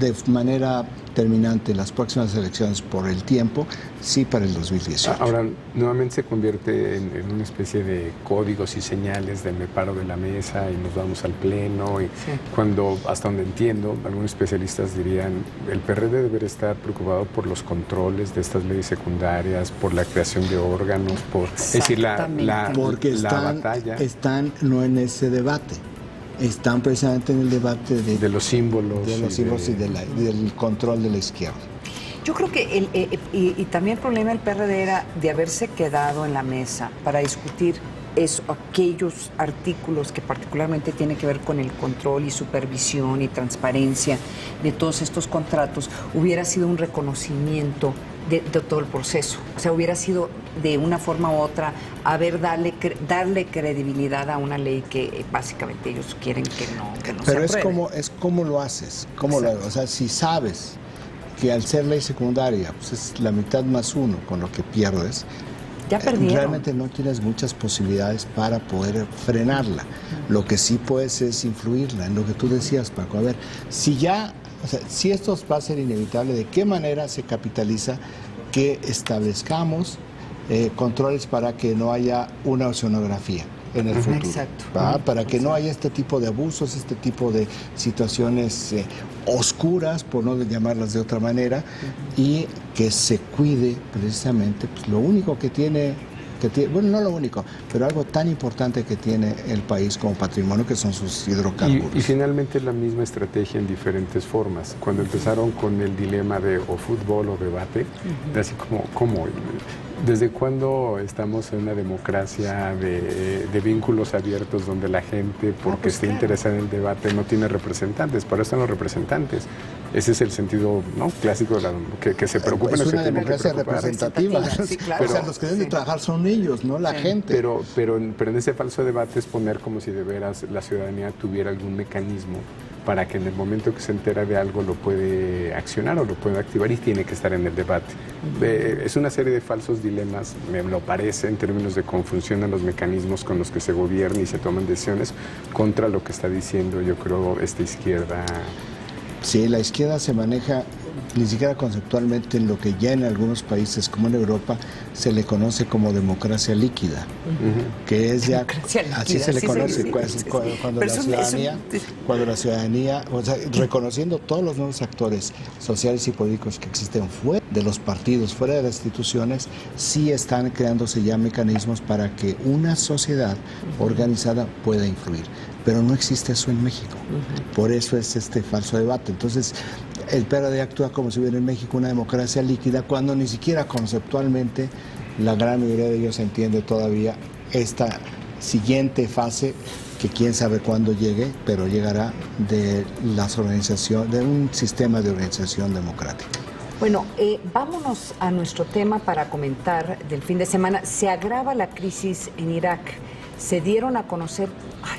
Speaker 1: de manera determinante en las próximas elecciones por el tiempo, sí para el 2018.
Speaker 3: Ahora, nuevamente se convierte en una especie de códigos y señales de me paro de la mesa y nos vamos al pleno, y cuando, hasta donde entiendo, algunos especialistas dirían, el PRD debería estar preocupado por los controles de estas leyes secundarias, por la creación de órganos, es decir,
Speaker 1: porque
Speaker 3: batalla.
Speaker 1: Están no en ese debate. Están precisamente en el debate de
Speaker 3: los símbolos.
Speaker 1: De los símbolos y del control de la izquierda.
Speaker 2: Yo creo que y también el problema del PRD era de haberse quedado en la mesa para discutir aquellos artículos que particularmente tienen que ver con el control y supervisión y transparencia de todos estos contratos, hubiera sido un reconocimiento de todo el proceso. O sea, hubiera sido de una forma u otra darle credibilidad a una ley que básicamente ellos quieren que no
Speaker 1: Pero
Speaker 2: se apruebe.
Speaker 1: es como lo haces, o sea, si sabes que al ser ley secundaria pues es la mitad más uno con lo que pierdes,
Speaker 2: ya perdieron.
Speaker 1: Realmente no tienes muchas posibilidades para poder frenarla. Lo que sí puedes es influirla, en lo que tú decías, Paco. A ver, si esto va a ser inevitable, ¿de qué manera se capitaliza que establezcamos controles para que no haya una oceanografía en el futuro?
Speaker 2: Exacto.
Speaker 1: Para que no haya este tipo de abusos, este tipo de situaciones oscuras, por no llamarlas de otra manera, y que se cuide precisamente pues, lo único que tiene, bueno, no lo único, pero algo tan importante que tiene el país como patrimonio, que son sus hidrocarburos.
Speaker 3: Y finalmente la misma estrategia en diferentes formas. Cuando empezaron con el dilema de o fútbol o debate, así como ¿desde cuándo estamos en una democracia de vínculos abiertos donde la gente, porque está interesada en el debate, no tiene representantes? Para eso están los representantes. Ese es el sentido clásico que se preocupen.
Speaker 1: Es una democracia representativa.
Speaker 2: Sí, claro.
Speaker 1: O sea, los que deben de trabajar son ellos, no la gente.
Speaker 3: Pero en ese falso debate es poner como si de veras la ciudadanía tuviera algún mecanismo para que en el momento que se entera de algo lo puede accionar o lo puede activar y tiene que estar en el debate. Es una serie de falsos dilemas, me lo parece, en términos de cómo funcionan los mecanismos con los que se gobierna y se toman decisiones contra lo que está diciendo, yo creo, esta izquierda.
Speaker 1: Sí, la izquierda se maneja ni siquiera conceptualmente en lo que ya en algunos países, como en Europa, se le conoce como democracia líquida, que es ya, así se le conoce, cuando la ciudadanía, o sea, reconociendo todos los nuevos actores sociales y políticos que existen fuera de los partidos, fuera de las instituciones, sí están creándose ya mecanismos para que una sociedad organizada pueda influir. Pero no existe eso en México. Por eso es este falso debate. Entonces, el PRD actúa como si hubiera en México una democracia líquida, cuando ni siquiera conceptualmente la gran mayoría de ellos entiende todavía esta siguiente fase, que quién sabe cuándo llegue, pero llegará de un sistema de organización democrática.
Speaker 2: Bueno, vámonos a nuestro tema para comentar del fin de semana. Se agrava la crisis en Irak. Se dieron a conocer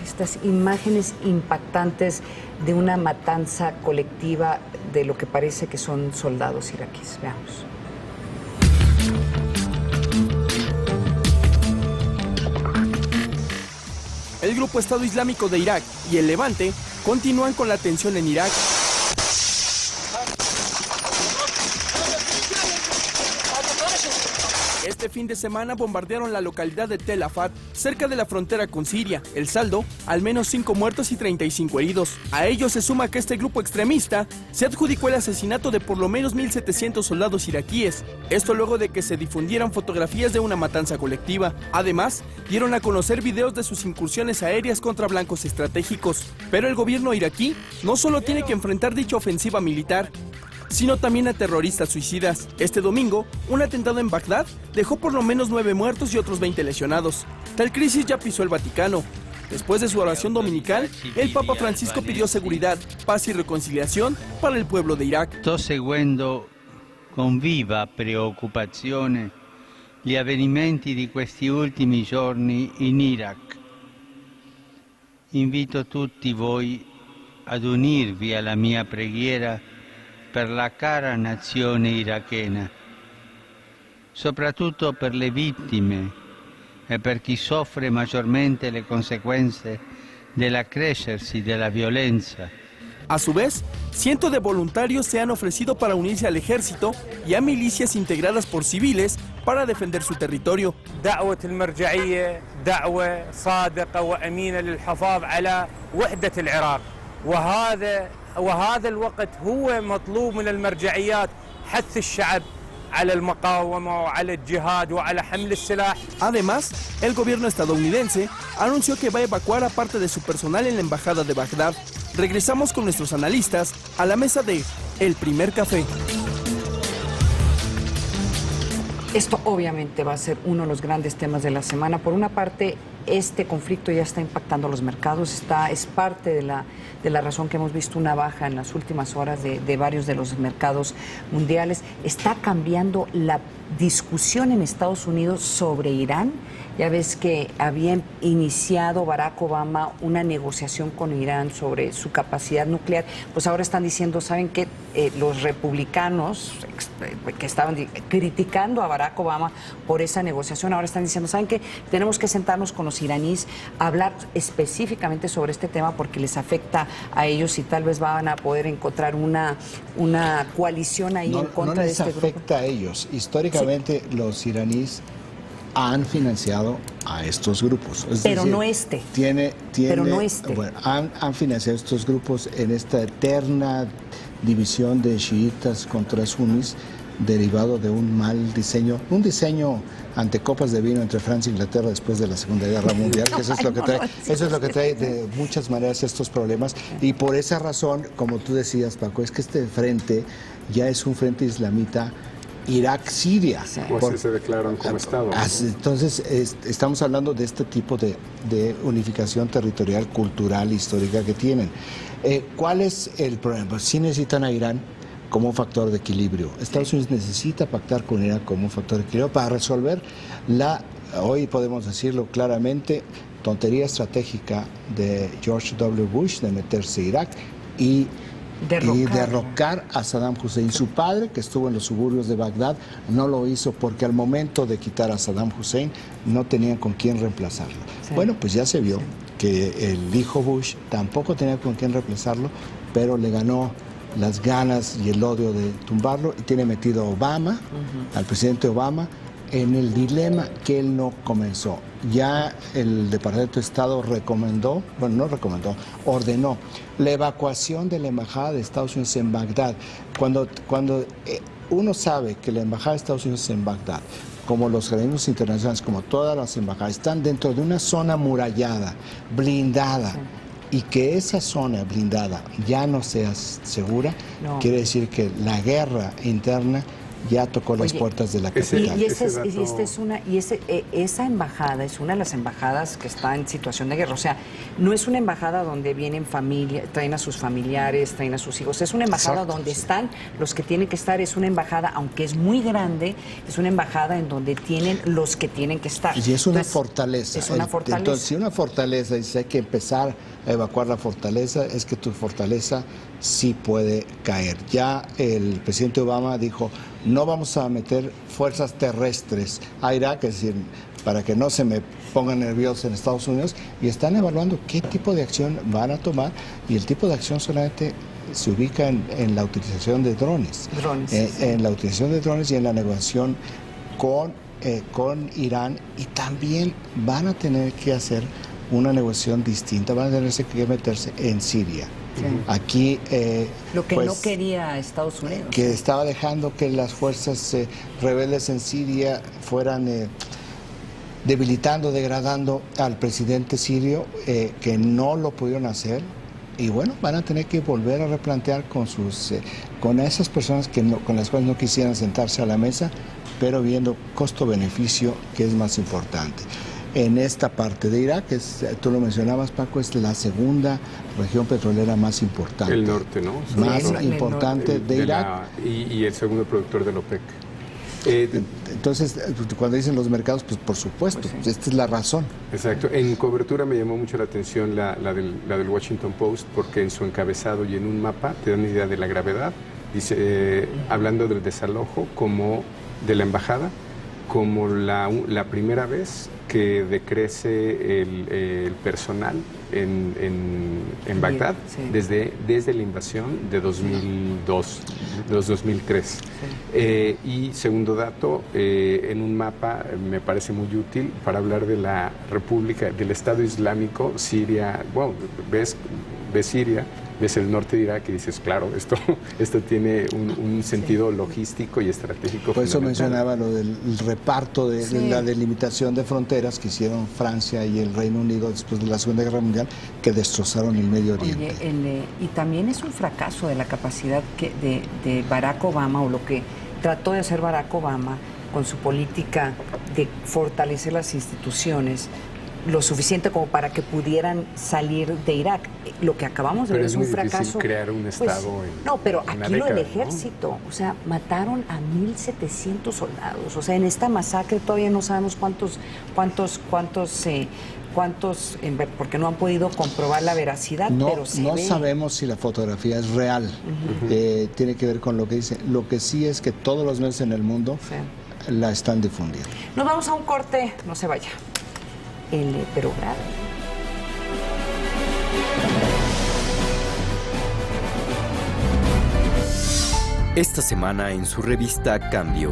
Speaker 2: estas imágenes impactantes de una matanza colectiva de lo que parece que son soldados iraquíes. Veamos.
Speaker 19: El Grupo Estado Islámico de Irak y el Levante continúan con la tensión en Irak. Este fin de semana bombardearon la localidad de Tel Afat, cerca de la frontera con Siria. El saldo, al menos 5 muertos y 35 heridos. A ello se suma que este grupo extremista se adjudicó el asesinato de por lo menos 1.700 soldados iraquíes. Esto luego de que se difundieran fotografías de una matanza colectiva. Además, dieron a conocer videos de sus incursiones aéreas contra blancos estratégicos. Pero el gobierno iraquí no solo tiene que enfrentar dicha ofensiva militar, sino también a terroristas suicidas. Este domingo, un atentado en Bagdad dejó por lo menos 9 muertos y otros 20 lesionados. Tal crisis ya pisó el Vaticano. Después de su oración dominical, el Papa Francisco pidió seguridad, paz y reconciliación para el pueblo de Irak.
Speaker 20: Sto seguendo con viva preoccupazione gli avvenimenti di questi ultimi giorni in Iraq. Invito tutti voi ad unirvi alla mia preghiera per la cara nazione irachena, soprattutto per le vittime e per chi soffre maggiormente le conseguenze dell'accrescersi della violenza.
Speaker 19: A su vez, cientos de voluntarios se han ofrecido para unirse al ejército y a milicias integradas por civiles para defender su territorio.
Speaker 21: دعوة المرجعية دعوة صادقة وأمينة للحفاظ على وحدة العراق وهذا الوقت هو مطلوب من المرجعيات حث الشعب على المقاومة وعلى الجهاد وعلى حمل السلاح.
Speaker 19: Además, el gobierno estadounidense anunció que va a evacuar a parte de su personal en la embajada de Bagdad. Regresamos con nuestros analistas a la mesa de El Primer Café.
Speaker 2: Esto obviamente va a ser uno de los grandes temas de la semana. Por una parte, este conflicto ya está impactando los mercados, es parte de la razón que hemos visto una baja en las últimas horas de varios de los mercados mundiales. Está cambiando la discusión en Estados Unidos sobre Irán. Ya ves que había iniciado Barack Obama una negociación con Irán sobre su capacidad nuclear. Pues ahora están diciendo, ¿saben qué? Los republicanos que estaban criticando a Barack Obama por esa negociación, ahora están diciendo, ¿saben qué? Tenemos que sentarnos con los iraníes a hablar específicamente sobre este tema porque les afecta a ellos y tal vez van a poder encontrar una coalición ahí en contra de este grupo.
Speaker 1: No les afecta a ellos. Históricamente los iraníes han financiado a estos grupos.
Speaker 2: Pero decir, no este.
Speaker 1: Pero no este. Bueno, han financiado estos grupos en esta eterna división de chiitas contra sunis derivado de un mal diseño, un diseño ante copas de vino entre Francia e Inglaterra después de la Segunda Guerra Mundial, que eso es lo que trae de muchas maneras estos problemas, y por esa razón, como tú decías, Paco, es que este frente ya es un frente islamita Irak-Siria.
Speaker 3: O así se declaran como Estado, ¿no?
Speaker 1: Entonces, estamos hablando de este tipo de unificación territorial, cultural, histórica que tienen. ¿Cuál es el problema? Pues sí necesitan a Irán como un factor de equilibrio. Estados Unidos necesita pactar con Irán como un factor de equilibrio para resolver hoy podemos decirlo claramente, tontería estratégica de George W. Bush de meterse a Irak y derrocar a Saddam Hussein. Su padre, que estuvo en los suburbios de Bagdad, no lo hizo porque al momento de quitar a Saddam Hussein no tenían con quién reemplazarlo. Sí. Bueno, pues ya se vio que el hijo Bush tampoco tenía con quién reemplazarlo, pero le ganó las ganas y el odio de tumbarlo y tiene metido a Obama, al presidente Obama, en el dilema que él no comenzó. Ya el Departamento de Estado ordenó la evacuación de la Embajada de Estados Unidos en Bagdad. Cuando uno sabe que la Embajada de Estados Unidos en Bagdad, como los organismos internacionales, como todas las embajadas, están dentro de una zona murallada, blindada, y que esa zona blindada ya no sea segura, quiere decir que la guerra interna ya tocó las puertas de la capital.
Speaker 2: Esa embajada es una de las embajadas que está en situación de guerra. O sea, no es una embajada donde vienen traen a sus familiares, traen a sus hijos. Es una embajada donde están los que tienen que estar. Es una embajada, aunque es muy grande, es una embajada en donde tienen los que tienen que estar.
Speaker 1: Y es una fortaleza. Es una fortaleza. Entonces, si una fortaleza dice hay que empezar a evacuar la fortaleza, es que tu fortaleza sí puede caer. Ya el presidente Obama dijo, no vamos a meter fuerzas terrestres a Irak, es decir, para que no se me pongan nerviosos en Estados Unidos, y están evaluando qué tipo de acción van a tomar, y el tipo de acción solamente se ubica en la utilización de drones. En la utilización de drones y en la negociación con Irán, y también van a tener que hacer una negociación distinta, van a tener que meterse en Siria. Sí. Aquí
Speaker 2: lo que no quería Estados Unidos,
Speaker 1: que estaba dejando que las fuerzas rebeldes en Siria fueran debilitando, degradando al presidente sirio, que no lo pudieron hacer, y bueno, van a tener que volver a replantear con esas personas con las cuales no quisieran sentarse a la mesa, pero viendo costo-beneficio, que es más importante. En esta parte de Irak, tú lo mencionabas, Paco, es la segunda región petrolera más importante.
Speaker 3: El norte, ¿no?
Speaker 1: Más importante de Irak.
Speaker 3: Y el segundo productor del OPEC.
Speaker 1: Entonces, cuando dicen los mercados, pues por supuesto, pues esta es la razón.
Speaker 3: Exacto. En cobertura me llamó mucho la atención la del Washington Post, porque en su encabezado y en un mapa te dan una idea de la gravedad. Dice, hablando del desalojo como de la embajada, como la primera vez que decrece el personal en Bagdad desde la invasión de 2003. Y segundo dato, en un mapa me parece muy útil para hablar de la República, del Estado Islámico, Siria, bueno, ves Siria, ves el norte de Irak y dices, claro, esto tiene un sentido logístico y estratégico.
Speaker 1: Por eso mencionaba lo del reparto de la delimitación de fronteras que hicieron Francia y el Reino Unido después de la Segunda Guerra Mundial, que destrozaron el Medio Oriente.
Speaker 2: Oye, y también es un fracaso de la capacidad de Barack Obama, o lo que trató de hacer Barack Obama con su política de fortalecer las instituciones lo suficiente como para que pudieran salir de Irak. Lo que acabamos de ver es un fracaso.
Speaker 3: Crear un estado
Speaker 2: no, pero aquí el ejército, ¿no? O sea, mataron a 1.700 soldados. O sea, en esta masacre todavía no sabemos cuántos, porque no han podido comprobar la veracidad, pero
Speaker 1: no sabemos si la fotografía es real. Tiene que ver con lo que dice. Lo que sí es que todos los medios en el mundo la están difundiendo.
Speaker 2: Nos vamos a un corte, no se vaya. Pero grave.
Speaker 6: Esta semana en su revista Cambio,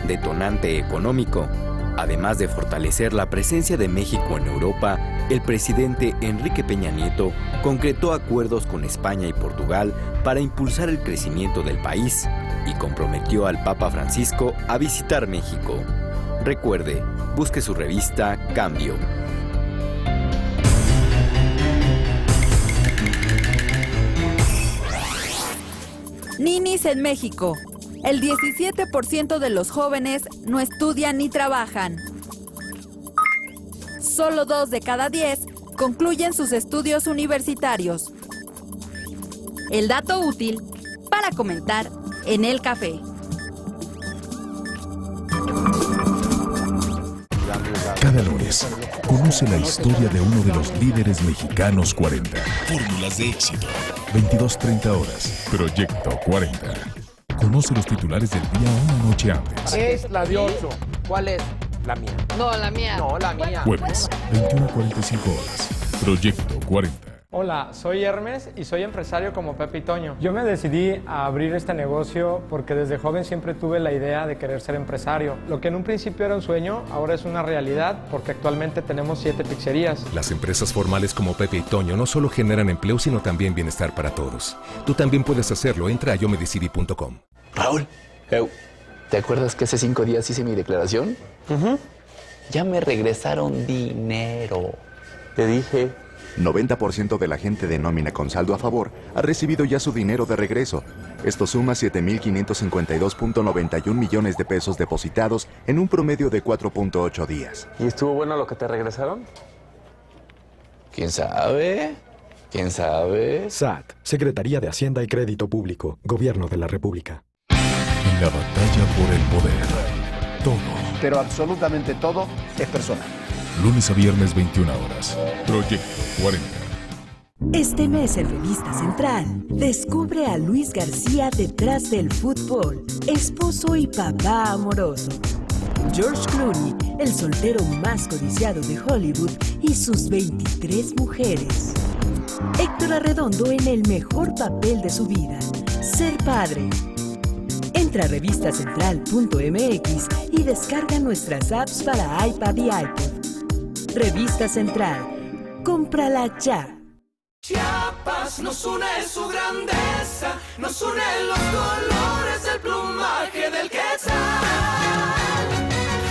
Speaker 6: detonante económico, además de fortalecer la presencia de México en Europa, el presidente Enrique Peña Nieto concretó acuerdos con España y Portugal para impulsar el crecimiento del país y comprometió al Papa Francisco a visitar México. Recuerde, busque su revista Cambio.
Speaker 4: Ninis en México. El 17% de los jóvenes no estudian ni trabajan. Solo 2 de cada 10 concluyen sus estudios universitarios. El dato útil para comentar en el café.
Speaker 5: Cada lunes, conoce la historia de uno de los líderes mexicanos 40. Fórmulas de éxito. 22:30 horas. Proyecto 40. Conoce los titulares del día una noche antes.
Speaker 22: Es la de 8. ¿Cuál es? La mía.
Speaker 10: No, la mía.
Speaker 22: No, la mía.
Speaker 5: Jueves, 21:45 horas. Proyecto 40.
Speaker 23: Hola, soy Hermes y soy empresario como Pepe y Toño. Yo me decidí a abrir este negocio porque desde joven siempre tuve la idea de querer ser empresario. Lo que en un principio era un sueño, ahora es una realidad porque actualmente tenemos 7 pizzerías.
Speaker 24: Las empresas formales como Pepe y Toño no solo generan empleo, sino también bienestar para todos. Tú también puedes hacerlo. Entra a yomedecidí.com.
Speaker 11: Raúl, ¿te acuerdas que hace 5 días hice mi declaración? Ya me regresaron dinero. Te dije...
Speaker 7: 90% de la gente de nómina con saldo a favor ha recibido ya su dinero de regreso. Esto suma 7,552.91 millones de pesos depositados en un promedio de 4.8 días.
Speaker 18: ¿Y estuvo bueno lo que te regresaron?
Speaker 11: ¿Quién sabe? ¿Quién sabe?
Speaker 9: SAT, Secretaría de Hacienda y Crédito Público, Gobierno de la República.
Speaker 5: En la batalla por el poder, todo.
Speaker 25: Pero absolutamente todo es personal.
Speaker 5: Lunes a viernes 21 horas. Proyecto 40.
Speaker 26: Este mes en Revista Central, descubre a Luis García detrás del fútbol, esposo y papá amoroso. George Clooney, el soltero más codiciado de Hollywood y sus 23 mujeres. Héctor Arredondo en el mejor papel de su vida, ser padre. Entra a revistacentral.mx y descarga nuestras apps para iPad y iPod. Revista Central. Cómprala ya.
Speaker 27: Chiapas nos une su grandeza, nos une los colores del plumaje del quetzal.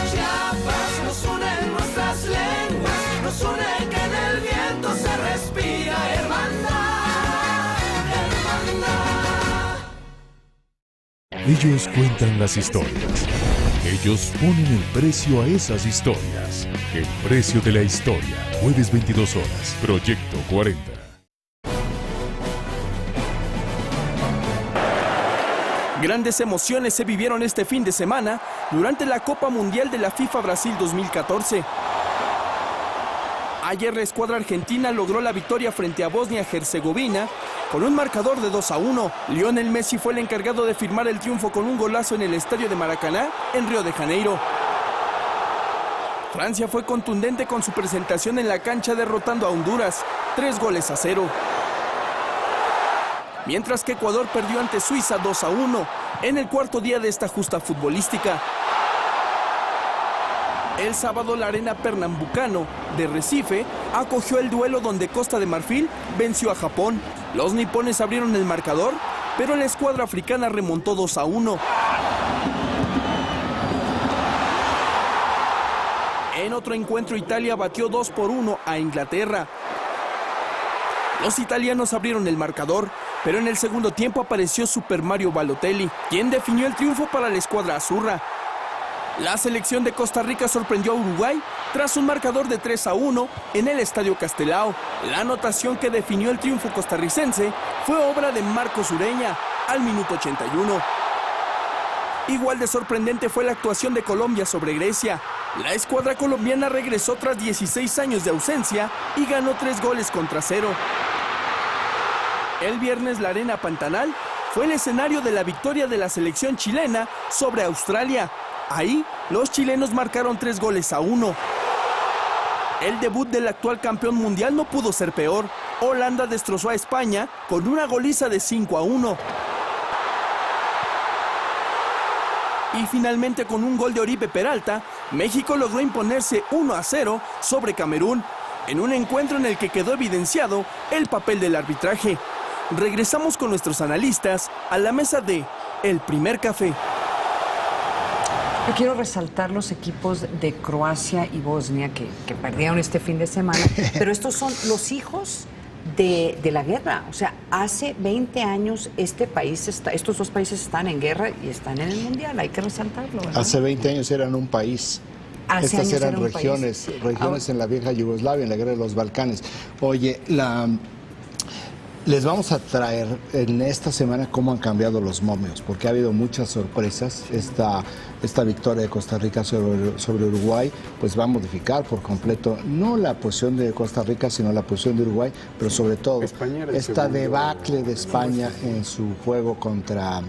Speaker 27: Chiapas nos une nuestras lenguas, nos une que en el viento se respira hermandad, hermandad.
Speaker 5: Ellos cuentan las historias. Ellos ponen el precio a esas historias. El precio de la historia. Jueves 22 horas. Proyecto 40.
Speaker 19: Grandes emociones se vivieron este fin de semana durante la Copa Mundial de la FIFA Brasil 2014. Ayer la escuadra argentina logró la victoria frente a Bosnia-Herzegovina con un marcador de 2-1. Lionel Messi fue el encargado de firmar el triunfo con un golazo en el estadio de Maracaná, en Río de Janeiro. Francia fue contundente con su presentación en la cancha derrotando a Honduras. 3-0. Mientras que Ecuador perdió ante Suiza 2-1 en el cuarto día de esta justa futbolística. El sábado la Arena Pernambucano de Recife acogió el duelo donde Costa de Marfil venció a Japón. Los nipones abrieron el marcador, pero la escuadra africana remontó 2-1. En otro encuentro, Italia batió 2-1 a Inglaterra. Los italianos abrieron el marcador, pero en el segundo tiempo apareció Super Mario Balotelli, quien definió el triunfo para la escuadra azurra. La selección de Costa Rica sorprendió a Uruguay tras un marcador de 3-1 en el Estadio Castelao. La anotación que definió el triunfo costarricense fue obra de Marcos Ureña al minuto 81. Igual de sorprendente fue la actuación de Colombia sobre Grecia. La escuadra colombiana regresó tras 16 años de ausencia y ganó 3-0. El viernes la Arena Pantanal fue el escenario de la victoria de la selección chilena sobre Australia. Ahí, los chilenos marcaron 3-1. El debut del actual campeón mundial no pudo ser peor. Holanda destrozó a España con una goliza de 5-1. Y finalmente, con un gol de Oribe Peralta, México logró imponerse 1-0 sobre Camerún, en un encuentro en el que quedó evidenciado el papel del arbitraje. Regresamos con nuestros analistas a la mesa de El Primer Café.
Speaker 2: Yo quiero resaltar los equipos de Croacia y Bosnia que perdieron este fin de semana, pero estos son los hijos de la guerra. O sea, hace 20 años estos dos países están en guerra y están en el Mundial, hay que resaltarlo, ¿verdad?
Speaker 1: Hace 20 años eran un país. Estas eran regiones en la vieja Yugoslavia, en la guerra de los Balcanes. Oye, les vamos a traer en esta semana cómo han cambiado los momios, porque ha habido muchas sorpresas. Esta victoria de Costa Rica sobre Uruguay pues va a modificar por completo no la posición de Costa Rica, sino la posición de Uruguay, pero sobre todo esta debacle de España en su juego contra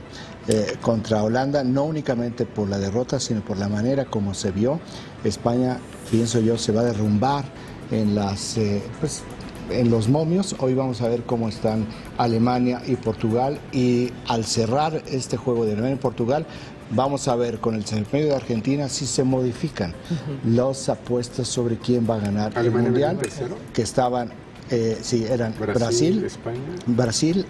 Speaker 1: Holanda, no únicamente por la derrota, sino por la manera como se vio. España, pienso yo, se va a derrumbar en los momios. Hoy vamos a ver cómo están Alemania y Portugal, y al cerrar este juego de Alemania y Portugal vamos a ver con el medio de Argentina si se modifican las apuestas sobre quién va a ganar el Mundial, que estaban, eran Brasil,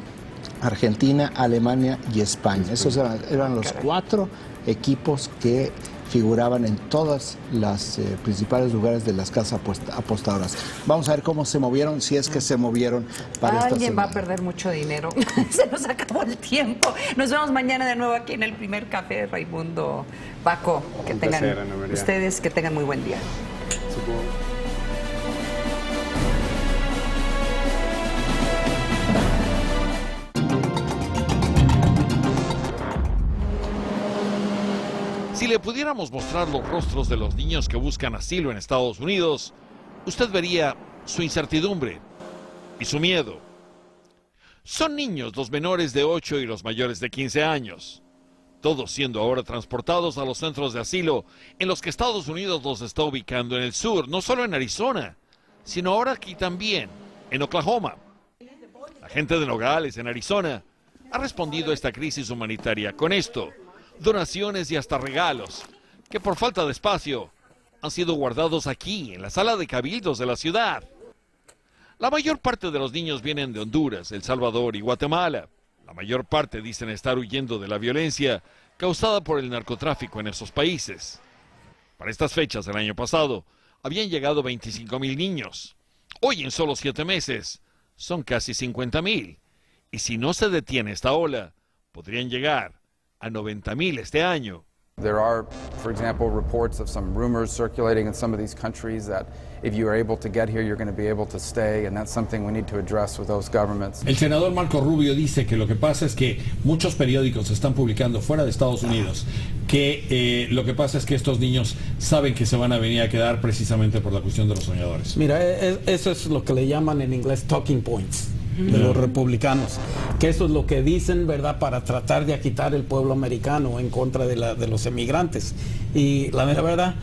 Speaker 1: Argentina, Alemania y España. Esos eran los 4 equipos que figuraban en todas las principales lugares de las casas apostadoras. Vamos a ver cómo se movieron, si es que se movieron para esta semana.
Speaker 2: Alguien va a perder mucho dinero. Se nos acabó el tiempo. Nos vemos mañana de nuevo aquí en El Primer Café. Raimundo, Paco, que tengan ustedes, que tengan muy buen día.
Speaker 8: Si le pudiéramos mostrar los rostros de los niños que buscan asilo en Estados Unidos, usted vería su incertidumbre y su miedo. Son niños, los menores de 8 y los mayores de 15 años, todos siendo ahora transportados a los centros de asilo en los que Estados Unidos los está ubicando en el sur, no solo en Arizona, sino ahora aquí también, en Oklahoma. La gente de Nogales, en Arizona, ha respondido a esta crisis humanitaria con esto: donaciones y hasta regalos, que por falta de espacio han sido guardados aquí, en la sala de cabildos de la ciudad. La mayor parte de los niños vienen de Honduras, El Salvador y Guatemala. La mayor parte dicen estar huyendo de la violencia causada por el narcotráfico en esos países. Para estas fechas del año pasado, habían llegado 25,000 niños. Hoy, en solo 7 meses, son casi 50,000. Y si no se detiene esta ola, podrían llegar a 90,000 este año.
Speaker 12: There are, for example, reports of some rumors circulating in some of these countries that if you are able to get here, you're going to be able to stay, and that's something we need to address with those governments.
Speaker 13: El senador Marco Rubio dice que lo que pasa es que muchos periódicos están publicando fuera de Estados Unidos que lo que pasa es que estos niños saben que se van a venir a quedar precisamente por la cuestión de los soñadores.
Speaker 14: Mira, eso es lo que le llaman en inglés talking points de los republicanos, que eso es lo que dicen, ¿verdad?, para tratar de agitar el pueblo americano en contra de los emigrantes. Y la mera verdad,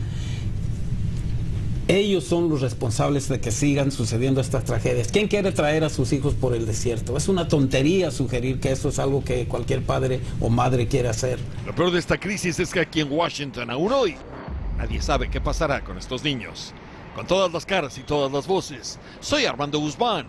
Speaker 14: Ellos son los responsables de que sigan sucediendo estas tragedias. ¿Quién quiere traer a sus hijos por el desierto? Es una tontería sugerir que eso es algo que cualquier padre o madre quiere hacer.
Speaker 8: Lo peor de esta crisis es que aquí en Washington, aún hoy, nadie sabe qué pasará con estos niños. Con todas las caras y todas las voces, soy Armando Guzmán.